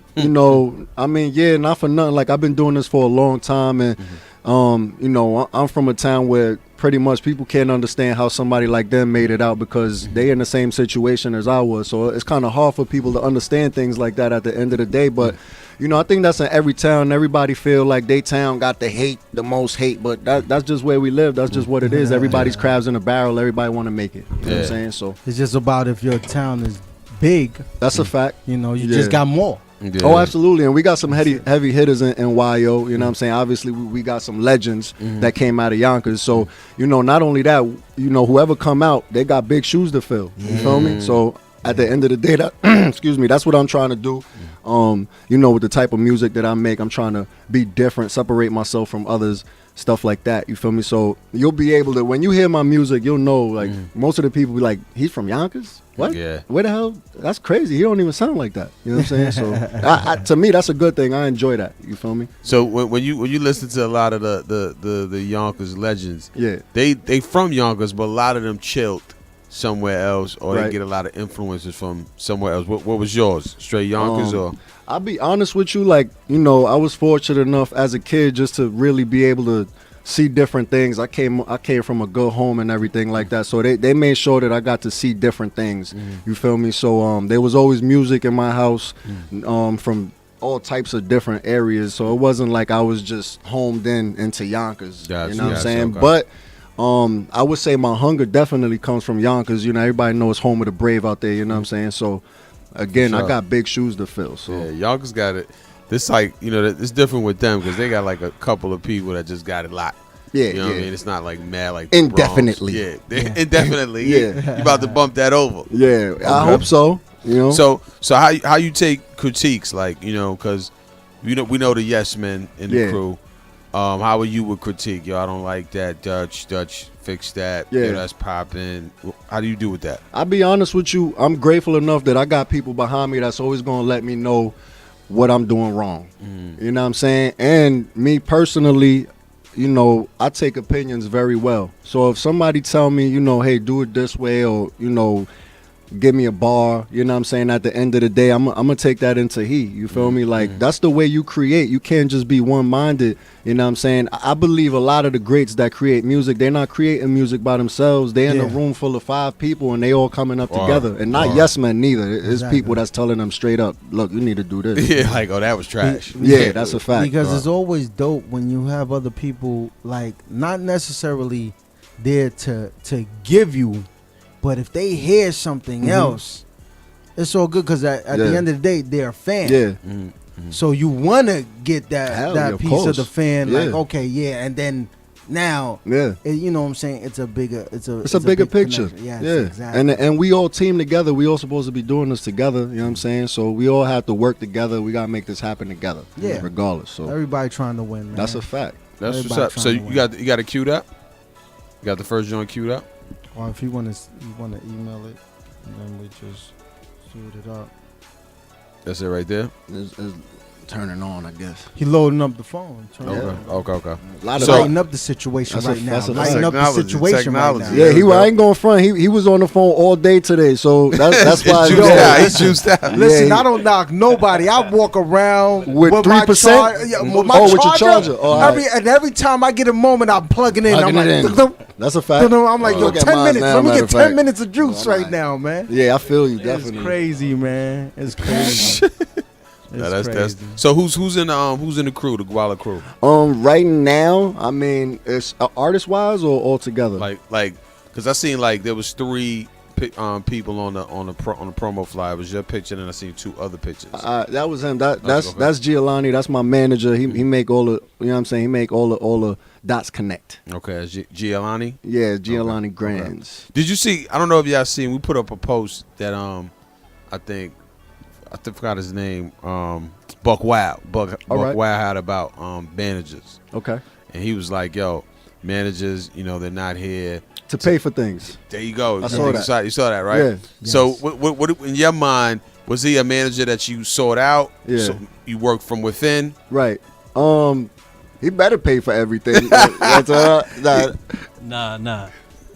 for nothing. Like I've been doing this for a long time, and I'm from a town where pretty much people can't understand how somebody like them made it out because they in the same situation as I was. So it's kind of hard for people to understand things like that at the end of the day. But I think that's in every town. Everybody feel like they town got the most hate, but that's just where we live. That's just what it is. Everybody's crabs in a barrel. Everybody want to make it. You know what I'm saying? So it's just about if your town is big. That's a fact. You just got more. Yeah. Oh, absolutely. And we got some heavy hitters in YO. You know what I'm saying? Obviously, we got some legends that came out of Yonkers. So, not only that, whoever come out, they got big shoes to fill. You feel me? So at the end of the day, that's what I'm trying to do. With the type of music that I make, I'm trying to be different, separate myself from others, stuff like that. You feel me? So you'll be able to, when you hear my music, you'll know, like, most of the people be like, he's from Yonkers? What? Yeah. Where the hell? That's crazy. He don't even sound like that. You know what I'm saying? So to me, that's a good thing. I enjoy that. You feel me? So when you listen to a lot of the Yonkers legends, yeah, they from Yonkers, but a lot of them chilled somewhere else, or Right. they get a lot of influences from somewhere else. What was yours? Straight Yonkers or? I'll be honest with you, like, I was fortunate enough as a kid just to really be able to see different things. I came from a good home and everything like that. So they made sure that I got to see different things. You feel me? So there was always music in my house from all types of different areas. So it wasn't like I was just homed into Yonkers. Gotcha, you know what I'm saying? okay. But I would say my hunger definitely comes from Yonkers. Everybody knows home of the brave out there. You know what I'm saying? So again, Sure. I got big shoes to fill. So Yeah, Yonkers got it. This like it's different with them because they got like a couple of people that just got it locked. Yeah, you know what I yeah. mean. It's not like mad like the Indefinitely. Bronx. Yeah, indefinitely. Yeah. You about to bump that over. yeah, I hope so. So how you take critiques like because we know the yes men in the Yeah. crew. How are you with critique? Yo, I don't like that. Dutch, fix that. Yeah. Yo, that's popping. How do you do with that? I'll be honest with you. I'm grateful enough that I got people behind me that's always gonna let me know what I'm doing wrong. You know what I'm saying? And me personally, you know, I take opinions very well. So if somebody tell me, you know, hey, do it this way, or, you know, give me a bar, you know what I'm saying, at the end of the day, I'm gonna take that into heat. You feel me? Like, that's the way you create. You can't just be one-minded, you know what I'm saying? I believe a lot of the greats that create music, they're not creating music by themselves. They're in a room full of 5 people and they all coming up together. And not yes men neither. It's people that's telling them straight up, look, you need to do this. Yeah, like, oh, that was trash. Yeah, that's a fact. Because it's always dope when you have other people, like, not necessarily there to give you, but if they hear something else, it's all good, because at the end of the day, they're a fan. Yeah. So you want to get that piece of the fan, like, Yeah. okay, yeah, and then now, you know what I'm saying, it's a bigger big picture. Connection. Yes, Yeah, exactly. and we all team together. We all supposed to be doing this together. You know what I'm saying? So we all have to work together. We gotta make this happen together. Yeah. Regardless. So Everybody trying to win, man. that's a fact. That's Everybody what's up. So trying to you got it queued up? You got the first joint queued up? Or if you want to email it, and then we just shoot it up. That's it right there? It's turning on, I guess. He loading up the phone. Okay. Lighting up the situation right now. Lighting up the situation right now. Yeah, I ain't going front. He was on the phone all day today, so that's why he's juiced out. Listen, I don't knock nobody. I walk around with 3%. With your charger. Every time I get a moment, I'm plugging in. I'm like, that's a fact. I'm like, yo, 10 minutes. Let me get 10 minutes of juice right now, man. Yeah, I feel you definitely. It's crazy, man. It's crazy. That's so who's in the crew, the G.W.A.L.A crew? Right now, I mean, it's artist wise or all together. Like, because I seen like there was 3 people on the promo flyer. It was your picture, and I seen 2 other pictures. That was him. That's G.W.A.L.A. That's my manager. He make all the, you know what I'm saying. He make all the dots connect. Okay, G.W.A.L.A. Yeah, G.W.A.L.A. Grands. Okay. Did you see? I don't know if y'all seen. We put up a post that I forgot his name. Buck Wow. Buck Wow had about managers. Okay. And he was like, "Yo, managers, you know, they're not here to pay for things." There you go. I saw that. You saw that, right? Yeah. So, what in your mind, was he a manager that you sought out? Yeah. So you worked from within? Right. He better pay for everything. Nah.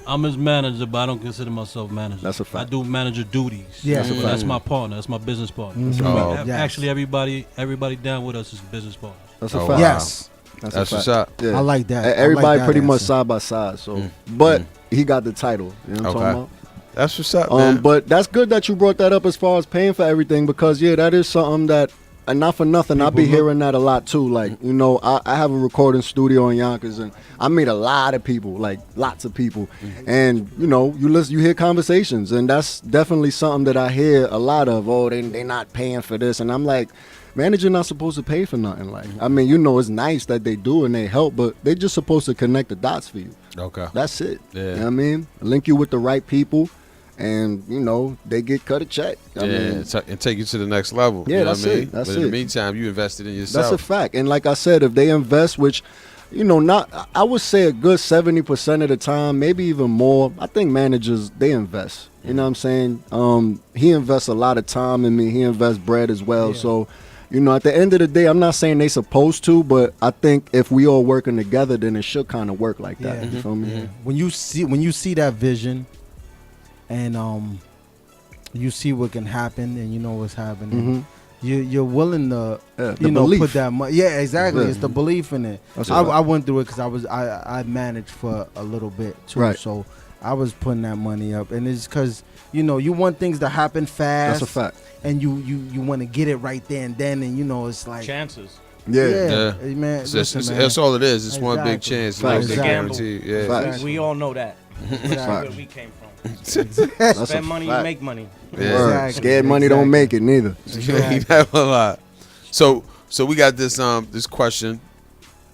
I'm his manager, but I don't consider myself manager. That's a fact. I do manager duties. Yeah, that's my partner. That's my business partner. Actually, everybody down with us is business partners. That's a fact. Yes. That's what's up. Yeah. I like that. Everybody I like that pretty much answer. side by side. So, but he got the title. You know what I'm talking about? That's what's up, man. But that's good that you brought that up as far as paying for everything, because that is something that, and not for nothing, I be hearing that a lot too. Like, you know, I have a recording studio in Yonkers, and I meet a lot of people, like lots of people, and you know, you hear conversations, and that's definitely something that I hear a lot of. Oh, they not paying for this, and I'm like, manager not supposed to pay for nothing. Like, I mean, you know, it's nice that they do and they help, but they just supposed to connect the dots for you. Okay, that's it. Yeah, you know what I mean, link you with the right people. And, you know, they get cut a check. I mean, and take you to the next level. Yeah, you know that's what I mean? it. That's but it. in the meantime, you invested in yourself. That's a fact. And like I said, if they invest, which, you know, I would say a good 70% of the time, maybe even more, I think managers, they invest. You know what I'm saying? He invests a lot of time in me. He invests bread as well. Yeah. So, you know, at the end of the day, I'm not saying they supposed to, but I think if we all working together, then it should kind of work like that. You feel me? When you see that vision, and you see what can happen, and you know what's happening. You're willing to, put that money. Yeah, exactly. It's the belief in it. I went through it because I managed for a little bit too. Right. So I was putting that money up, and it's because you know you want things to happen fast. That's a fact. And you want to get it right there and then, and you know it's like chances. Yeah. Man, that's all it is. It's one big chance. Facts. No guarantee. Yeah. Facts. We all know that. That's where we came from. Spend money, you make money. Yeah. Exactly. Scared money don't make it neither. Exactly. A lot. So we got this this question.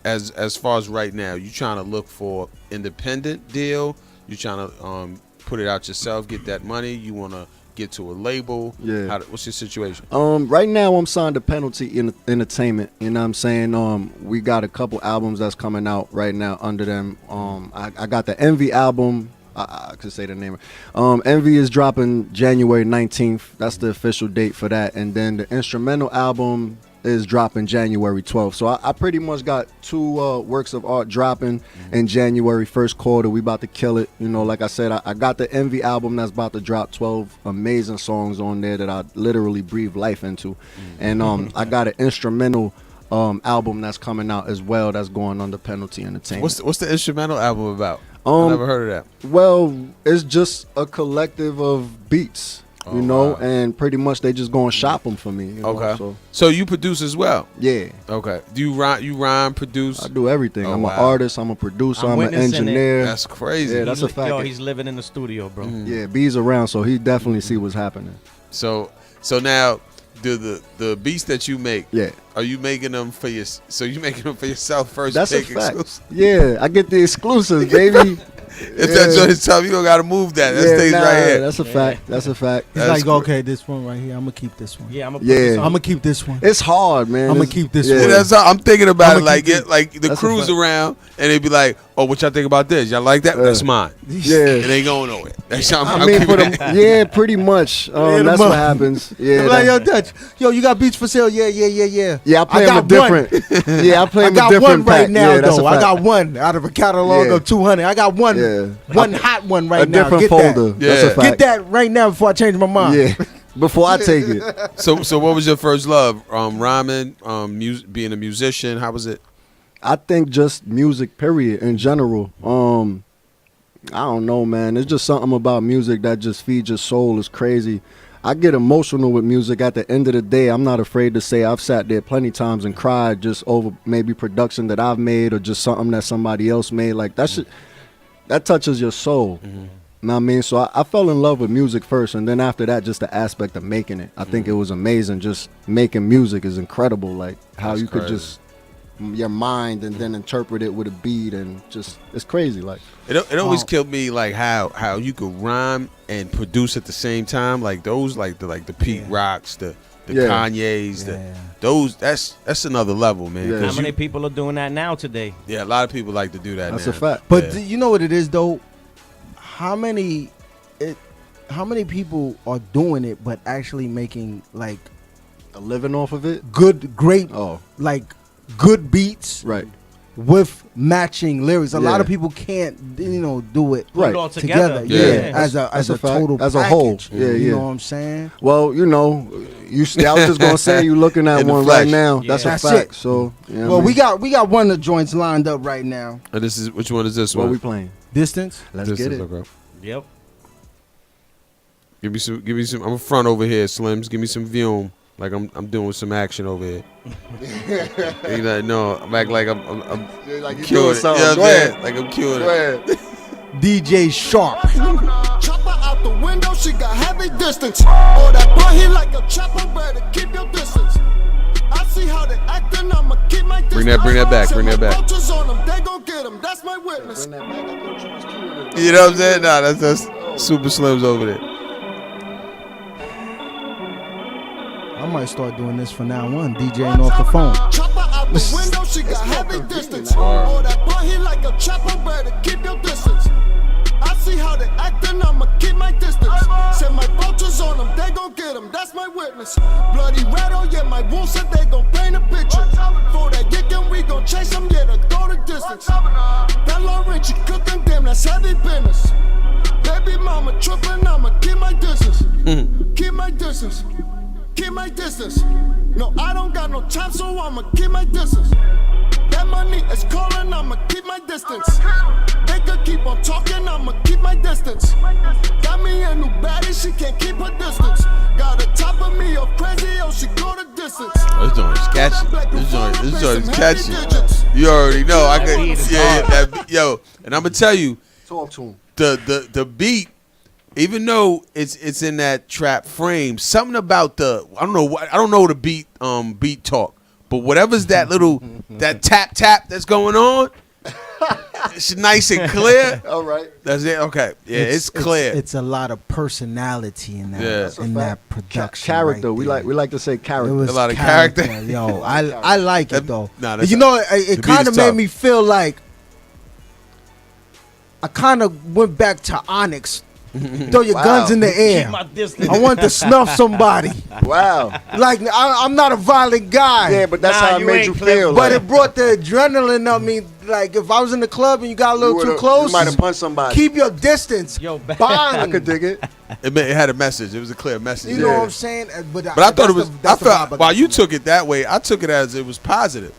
As far as right now, you trying to look for independent deal? You trying to put it out yourself, get that money? You want to get to a label? Yeah. What's your situation? Right now I'm signed to Penalty Entertainment. You know what I'm saying? We got a couple albums that's coming out right now under them. I got the Envy album. I could say the name. Envy is dropping January 19th. That's the official date for that. And then the instrumental album is dropping January 12th. So I pretty much got 2 works of art dropping in January first quarter. We about to kill it. You know, like I said, I got the Envy album that's about to drop 12 amazing songs on there that I literally breathe life into. And I got an instrumental album that's coming out as well that's going under Penalty Entertainment. What's the instrumental album about? I never heard of that. Well, it's just a collective of beats. You know, and pretty much they just go and shop them for me. You know, so you produce as well? Yeah. Okay. Do you rhyme, produce? I do everything. I'm an artist. I'm a producer. I'm an engineer. That's crazy. Yeah, that's a fact. Yo, he's living in the studio, bro. Yeah, B's around, so he definitely see what's happening. So now, the beats that you make, are you making them for so you making them for yourself first? That's a fact. Yeah, I get the exclusives, baby. If that joint is tough, you don't gotta move that. That stays right here. That's a fact. That's a fact. He's like, okay, this one right here, I'm gonna keep this one. Yeah, I'm gonna keep this one. It's hard, man. I'm gonna keep this Yeah, one. that's how I'm thinking about it. Like the That's a crew's fact. around, and they be like, "Oh, what y'all think about this? Y'all like that? That's mine." Yeah, it ain't going nowhere. That's I mean, for them, yeah, pretty much. That's what happens. Yeah, I'm like, yo, Dutch, yo, you got beats for sale? Yeah. Yeah, I play them a different. Yeah, I play them a different I got one right pack. now, Yeah, that's though. a I fact. got one out of a catalog of 200. I got one, one hot one right now. different Get folder. That. That's a fact. Get that right now before I change my mind. Yeah, before I take it. So what was your first love? Rhyming, being a musician. How was it? I think just music, period, in general. I don't know, man. It's just something about music that just feeds your soul. It's crazy. I get emotional with music. At the end of the day, I'm not afraid to say I've sat there plenty times and cried just over maybe production that I've made or just something that somebody else made. Like that shit, that touches your soul. You know what I mean? So I fell in love with music first, and then after that, just the aspect of making it. I think it was amazing. Just making music is incredible. Like how you could just your mind and then interpret it with a beat, and just it's crazy. Like it always killed me, like how you could rhyme and produce at the same time. Like those, like the Pete Rocks, the Kanye's, those. That's another level, man. How many people are doing that now today? Yeah, a lot of people like to do that. That's now. a fact. But you know what it is though? How many people are doing it but actually making like a living off of it? Great good beats, right? With matching lyrics. A lot of people can't, do it right all together. As a total as a package. whole. You know what I'm saying? Well, I was just gonna say you looking at one right now. That's a fact. It. So well, we got one of the joints lined up right now. And which one is this what one? we playing? Distance. Let's get it. Okay. Yep. Give me some. I'm front over here, Slims. Give me some view. Like I'm doing some action over here. I'm acting like I'm like curing it. something. You know Go what I'm ahead. saying? Like I'm curing Go it. ahead. DJ Sharp. Chopper out the window, she got heavy distance. Oh, that boy, he like a chopper, better keep your distance. I see how they acting, I'ma keep my distance. Bring that back. Bring that back. Vultures on them, they gon' get them, that's my witness. You know what I'm saying? Nah, that's Super Slims over there. I might start doing this from now on, DJing off the phone. Chopper out the window, she got heavy distance. Oh, that boy, he like a chopper, better keep your distance. I see how they acting, I'ma keep my distance. Send my vultures on them, they gon' get them, that's my witness. Bloody red, oh yeah, my wounds said they gon' paint a picture. For that yicken, we gon' chase them, yeah, to go the distance. That Lil Richie cooking, damn, that's heavy business. Baby mama tripping, I'ma keep my distance. Keep my distance. Keep my distance. No, I don't got no time, so I'ma keep my distance. That money is calling, I'ma keep my distance. They could keep on talking, I'ma keep my distance. Got me a new baddie, she can't keep her distance. Got a top of me, oh crazy, oh she go the distance. This joint is catchy. This joint is catchy. You already know. I could, yo, and I'm gonna tell you, talk to him. The beat. Even though it's in that trap frame, something about I don't know the beat talk, but whatever's that little that tap that's going on, It's nice and clear. All right. That's it. Okay. Yeah, it's clear. It's a lot of personality in that in that production. Character. Right we like to say character. It was a lot of character. Yo, I like it though. Nah, you know, it kind of made me feel like I kind of went back to Onyx. Throw your guns in the air. Keep my distance. I want to snuff somebody. Wow. Like I'm not a violent guy. Yeah, but that's how it made you feel. But it brought the adrenaline up me. Like if I was in the club and you got a little too close, you might have punched somebody. Keep your distance. Yo, Bang. I could dig it. It had a message. It was a clear message. You know what I'm saying? But I thought it was. I felt while you took it that way, I took it as it was positive.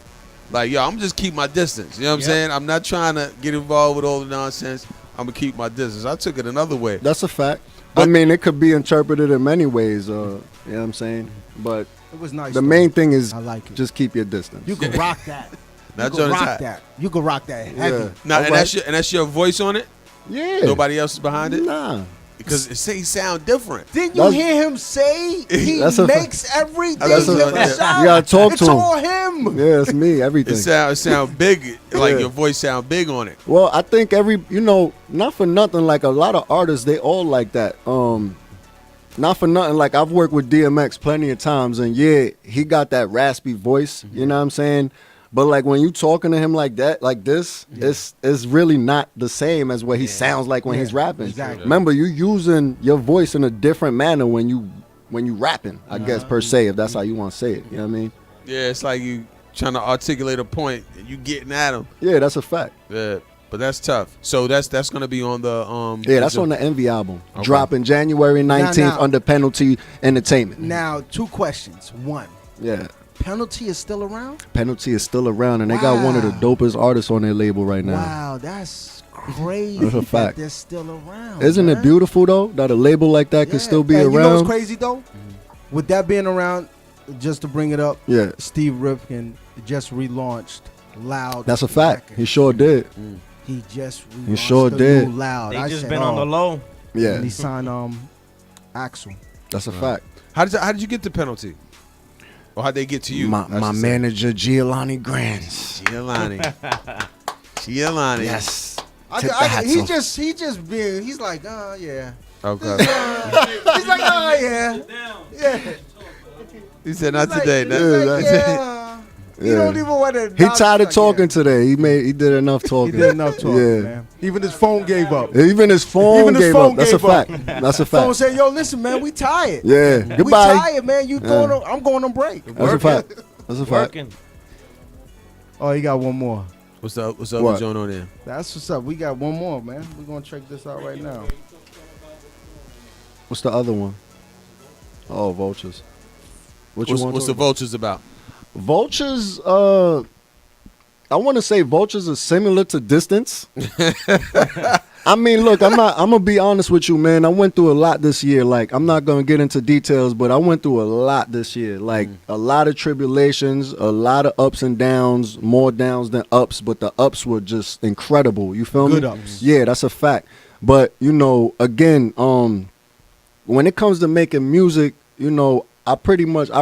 Like yo, I'm just keep my distance. You know what I'm saying? I'm not trying to get involved with all the nonsense. I'm gonna keep my distance. I took it another way. That's a fact. I mean, it could be interpreted in many ways. You know what I'm saying? But it was nice. The main thing is I like it. Just keep your distance. You can rock that. You can rock that. You can rock that. Yeah. Now, and that's your voice on it? Yeah. Nobody else is behind it? Nah. Because he sound different. Didn't you hear him say he makes everything you gotta talk to him. It's all him. Yeah, it's me. Everything. It sound big. Like your voice sound big on it. Well, I think not for nothing. Like a lot of artists, they all like that. Not for nothing. Like I've worked with DMX plenty of times, and yeah, he got that raspy voice. You know what I'm saying? But like when you talking to him like that, like this, it's really not the same as what he sounds like when he's rapping. Exactly. Remember, you using your voice in a different manner when you rapping. I guess per se, if that's how you want to say it. You know what I mean? Yeah, it's like you trying to articulate a point and you getting at him. Yeah, that's a fact. Yeah, but that's tough. So that's gonna be on the Yeah, that's on the Envy album, dropping January 19th under Penalty Entertainment. Now, 2 questions. 1. Yeah. Penalty is still around? Penalty is still around, and they got one of the dopest artists on their label right now. Wow, that's crazy. That's a fact. That they're still around. Isn't it beautiful though that a label like that could still be around? You know what's crazy though? With that being around, just to bring it up, Steve Rifkin just relaunched Loud. That's a fact. He sure did. He just relaunched he sure did. Loud. They just been on the low. Yeah. And he signed Axel. That's a fact. How did you get the Penalty? Or how'd they get to you? My manager, G.W.A.L.A. Grants. G.W.A.L.A. Yes. He's like, yeah. Okay. He's like, yeah. Yeah. He said, not today. He don't even want to. He tired of talking today. He did enough talking. He did enough talking, man. Even his phone gave up. Even his phone gave up. That's a fact. That's a fact. Phone said, yo, listen, man, we tired. Yeah. We Goodbye. tired, man. I'm going on break. That's a fact. That's a fact. Oh, you got one more. What's up with John on there? That's what's up. We got one more, man. We're going to check this out right now. What's the other one? Oh, Vultures. What's the Vultures about? Vultures, I want to say Vultures are similar to Distance. I mean, look, I'm gonna be honest with you, man. I went through a lot this year. Like, I'm not gonna get into details, but I went through a lot this year. Like, a lot of tribulations, a lot of ups and downs, more downs than ups, but the ups were just incredible. You feel me? Good ups. Yeah, that's a fact. But, again, when it comes to making music, I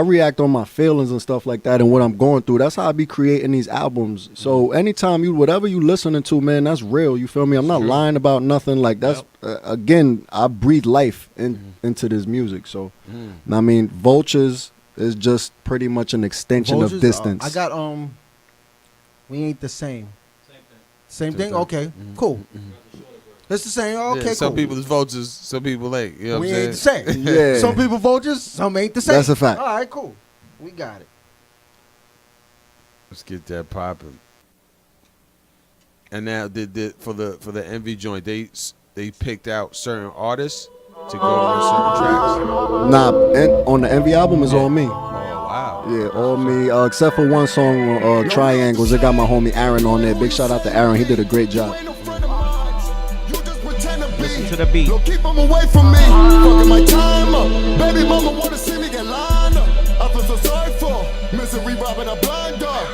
react on my feelings and stuff like that and what I'm going through. That's how I be creating these albums. So anytime whatever you listening to, man, that's real. You feel me? I'm not lying about nothing. Like that's, again, I breathe life into this music. So, I mean, Vultures is just pretty much an extension of Distance. I got, We Ain't the Same. Same thing? Okay, cool. It's the same. Okay, some cool. people is Vultures, some people ain't. You know we what I'm ain't the same. Yeah. Some people Vultures, some ain't the same. That's a fact. All right, cool. We got it. Let's get that popping. And now, for the Envy joint, they picked out certain artists to go on certain tracks. Nah, on the Envy album is all me. Oh wow. Yeah, all me. Except for one song, Triangles. It got my homie Aaron on there. Big shout out to Aaron. He did a great job. Listen to the beat. Yo, keep them away from me. Fucking my time up. Baby mama wanna see me get lined up. I feel so sorry for misery robbing a blind dog.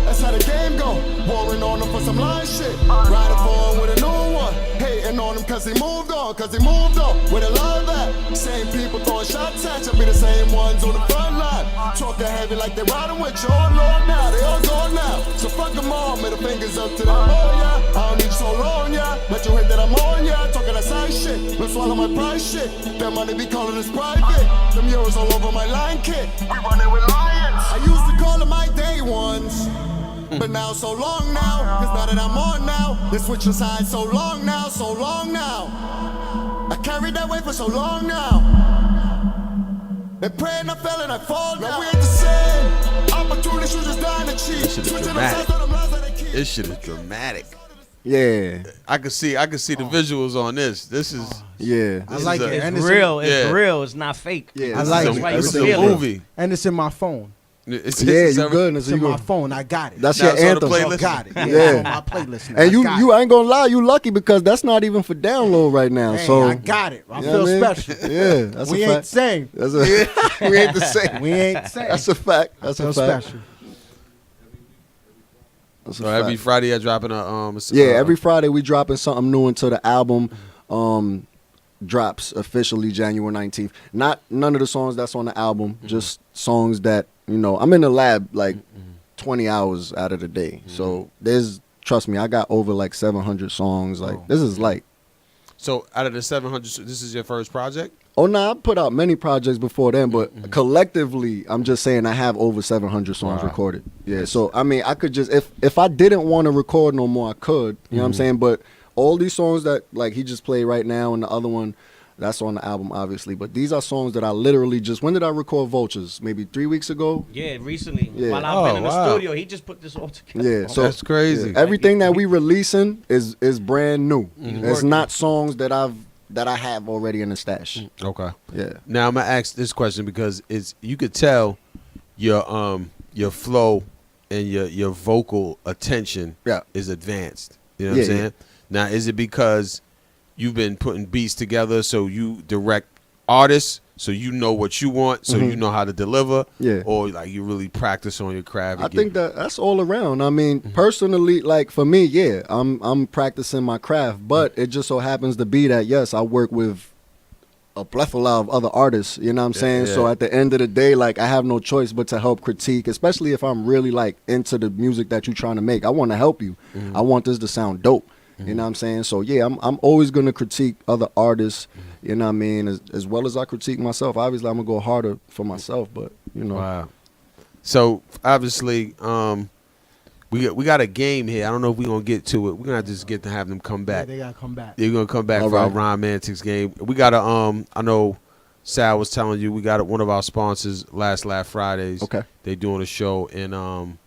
That's how the game go. Warring on them for some line shit. Riding for him with a new one. Hating on him cause he moved on. Where the love at? Same people throwing shots at you. Be the same ones on the front line. Talking heavy like they riding with you. Oh Lord now, they all gone now. So fuck them all, middle fingers up to them. Oh yeah, I don't my price shit. That money be calling us private. Them euros all over my line kit. We running with lions. I used to call them my day ones. But now so long now, cause now that I'm on now, they switch sides so long now, so long now. I carried that weight for so long now. They pray and I fell and I fall now. We ain't the same. Opportunities you just dying to cheat. This shit is dramatic. This shit is dramatic. Yeah, I can see the visuals on this. This is I like it. It's real. It's real. It's not fake. I like it. It's a movie, and it's in my phone. It's you good. It's in my phone. I got it. That's your anthem. I got it. Yeah, Yeah. it's on my playlist now. And you ain't gonna lie, you lucky because that's not even for download right now. Hey, so I got it. I you know feel what I mean? special. Yeah, that's we a ain't fact. the same. That's a, we ain't the same. We ain't the same. That's a fact. That's I a feel fact. special. That's a So every fact. Friday I dropping a every Friday we dropping something new into the album. Drops officially January 19th. None of the songs that's on the album, just songs that, I'm in the lab like 20 hours out of the day. So trust me, I got over like 700 songs. Like this is like. So out of the 700, this is your first project? Oh no, I put out many projects before then, but collectively, I'm just saying I have over 700 songs recorded. Yeah, so I mean, I could just if I didn't want to record no more, I could. You know what I'm saying? But all these songs that like he just played right now, and the other one, that's on the album, obviously. But these are songs that I literally just. When did I record Vultures? Maybe 3 weeks ago. Yeah, recently. Yeah. While I've been in the studio, he just put this all together. Yeah, so that's crazy. Yeah. Everything that we releasing is brand new. It's not songs that I have already in the stash. Okay. Yeah. Now I'm gonna ask this question because you could tell your flow and your vocal attention is advanced. You know what I'm saying? Now is it because you've been putting beats together so you direct artists so you know what you want so you know how to deliver? Yeah. Or like you really practice on your craft? I think that's all around. I mean, personally, like for me, I'm practicing my craft, but it just so happens to be that yes, I work with a plethora of other artists. You know what I'm saying? Yeah. So at the end of the day, like I have no choice but to help critique, especially if I'm really like into the music that you're trying to make. I want to help you. I want this to sound dope. You know what I'm saying? So yeah, I'm always gonna critique other artists. You know what I mean? As well as I critique myself. Obviously, I'm gonna go harder for myself, but Wow. So obviously, we got a game here. I don't know if we're gonna get to it. We're gonna just get to have them come back. Yeah, they gotta come back. They're gonna come back for our Rhyme Antics game. We got I know Sal was telling you we got one of our sponsors last Fridays. Okay. They doing a show in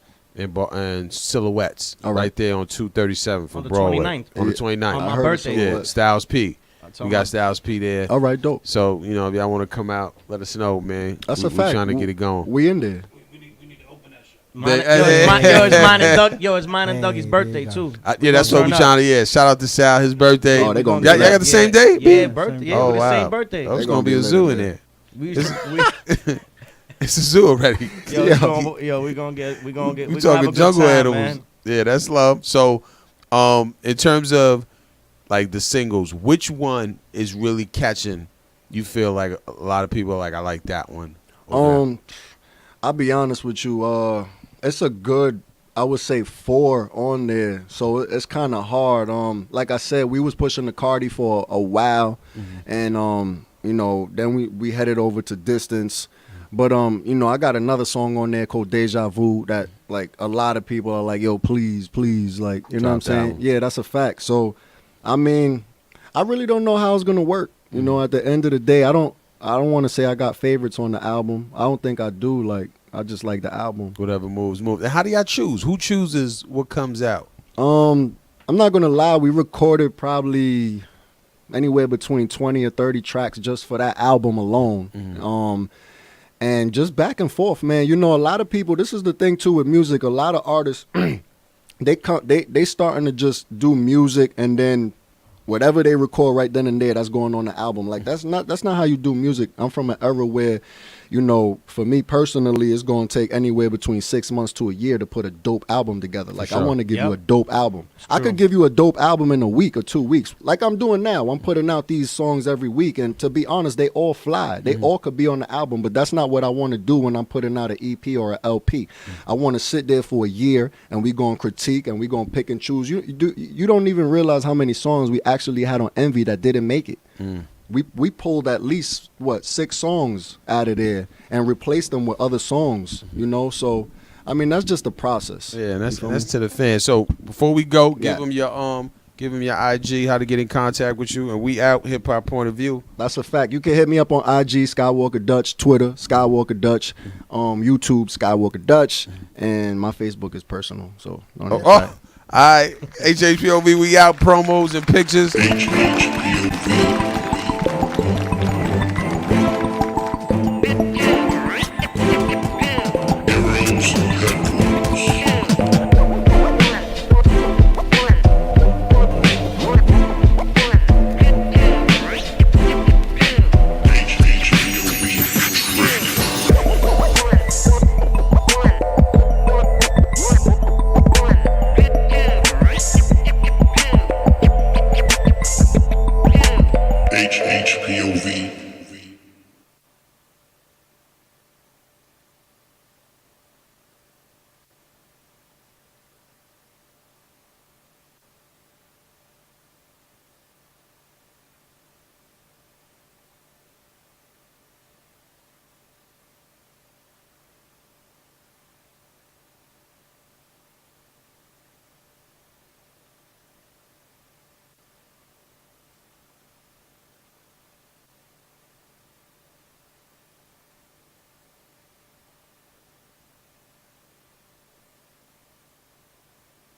Silhouettes right there on 237 from Broadway. 29th. On the 29th. On my birthday. Yeah, Styles P. We got Styles P there. All right, dope. So, if y'all want to come out, let us know, man. That's a fact. We're trying to get it going. We in there. It's mine and Dougie's birthday too. Yeah, that's what we trying to. Yeah, shout out to Sal, his birthday. Oh, they gonna y'all got the same day? Yeah, birthday. Yeah, oh, the wow. same birthday. Oh, it's gonna be a zoo in there. It's a zoo already. We gonna get. We talking jungle animals. Man. Yeah, that's love. So, in terms of like the singles, which one is really catching? You feel like a lot of people are like, I like that one. I'll be honest with you. It's a good, I would say 4 on there. So it's kind of hard. Like I said, we was pushing the Cardi for a while, and then we headed over to Distance. But I got another song on there called Deja Vu that like a lot of people are like, yo, please, like, you know what I'm saying? Yeah, that's a fact. So, I mean, I really don't know how it's gonna work. At the end of the day, I don't want to say I got favorites on the album. I don't think I do. Like, I just like the album. Whatever moves. And how do y'all choose? Who chooses what comes out? I'm not gonna lie. We recorded probably anywhere between 20 or 30 tracks just for that album alone. And just back and forth, man. A lot of people. This is the thing too with music. A lot of artists, they starting to just do music and then whatever they record right then and there, that's going on the album. Like that's not how you do music. I'm from an era where, for me personally, it's going to take anywhere between 6 months to a year to put a dope album together. Like I want to give you a dope album. I could give you a dope album in a week or 2 weeks, like I'm doing now. I'm putting out these songs every week, and to be honest, they all fly. They all could be on the album, but that's not what I want to do when I'm putting out an EP or an LP. I want to sit there for a year, and we going to critique, and we going to pick and choose. You don't even realize how many songs we actually had on Envy that didn't make it. we pulled at least 6 songs out of there and replaced them with other songs, you know. So I mean, that's just the process. Yeah, and that's to the fans. So before we go, give them your IG, how to get in contact with you, and we out Hip Hop Point of View. That's a fact. You can hit me up on IG, SkywalkerDutch, Twitter, SkywalkerDutch, YouTube, SkywalkerDutch, and my Facebook is personal. So all right, HHPOV, we out. Promos and pictures.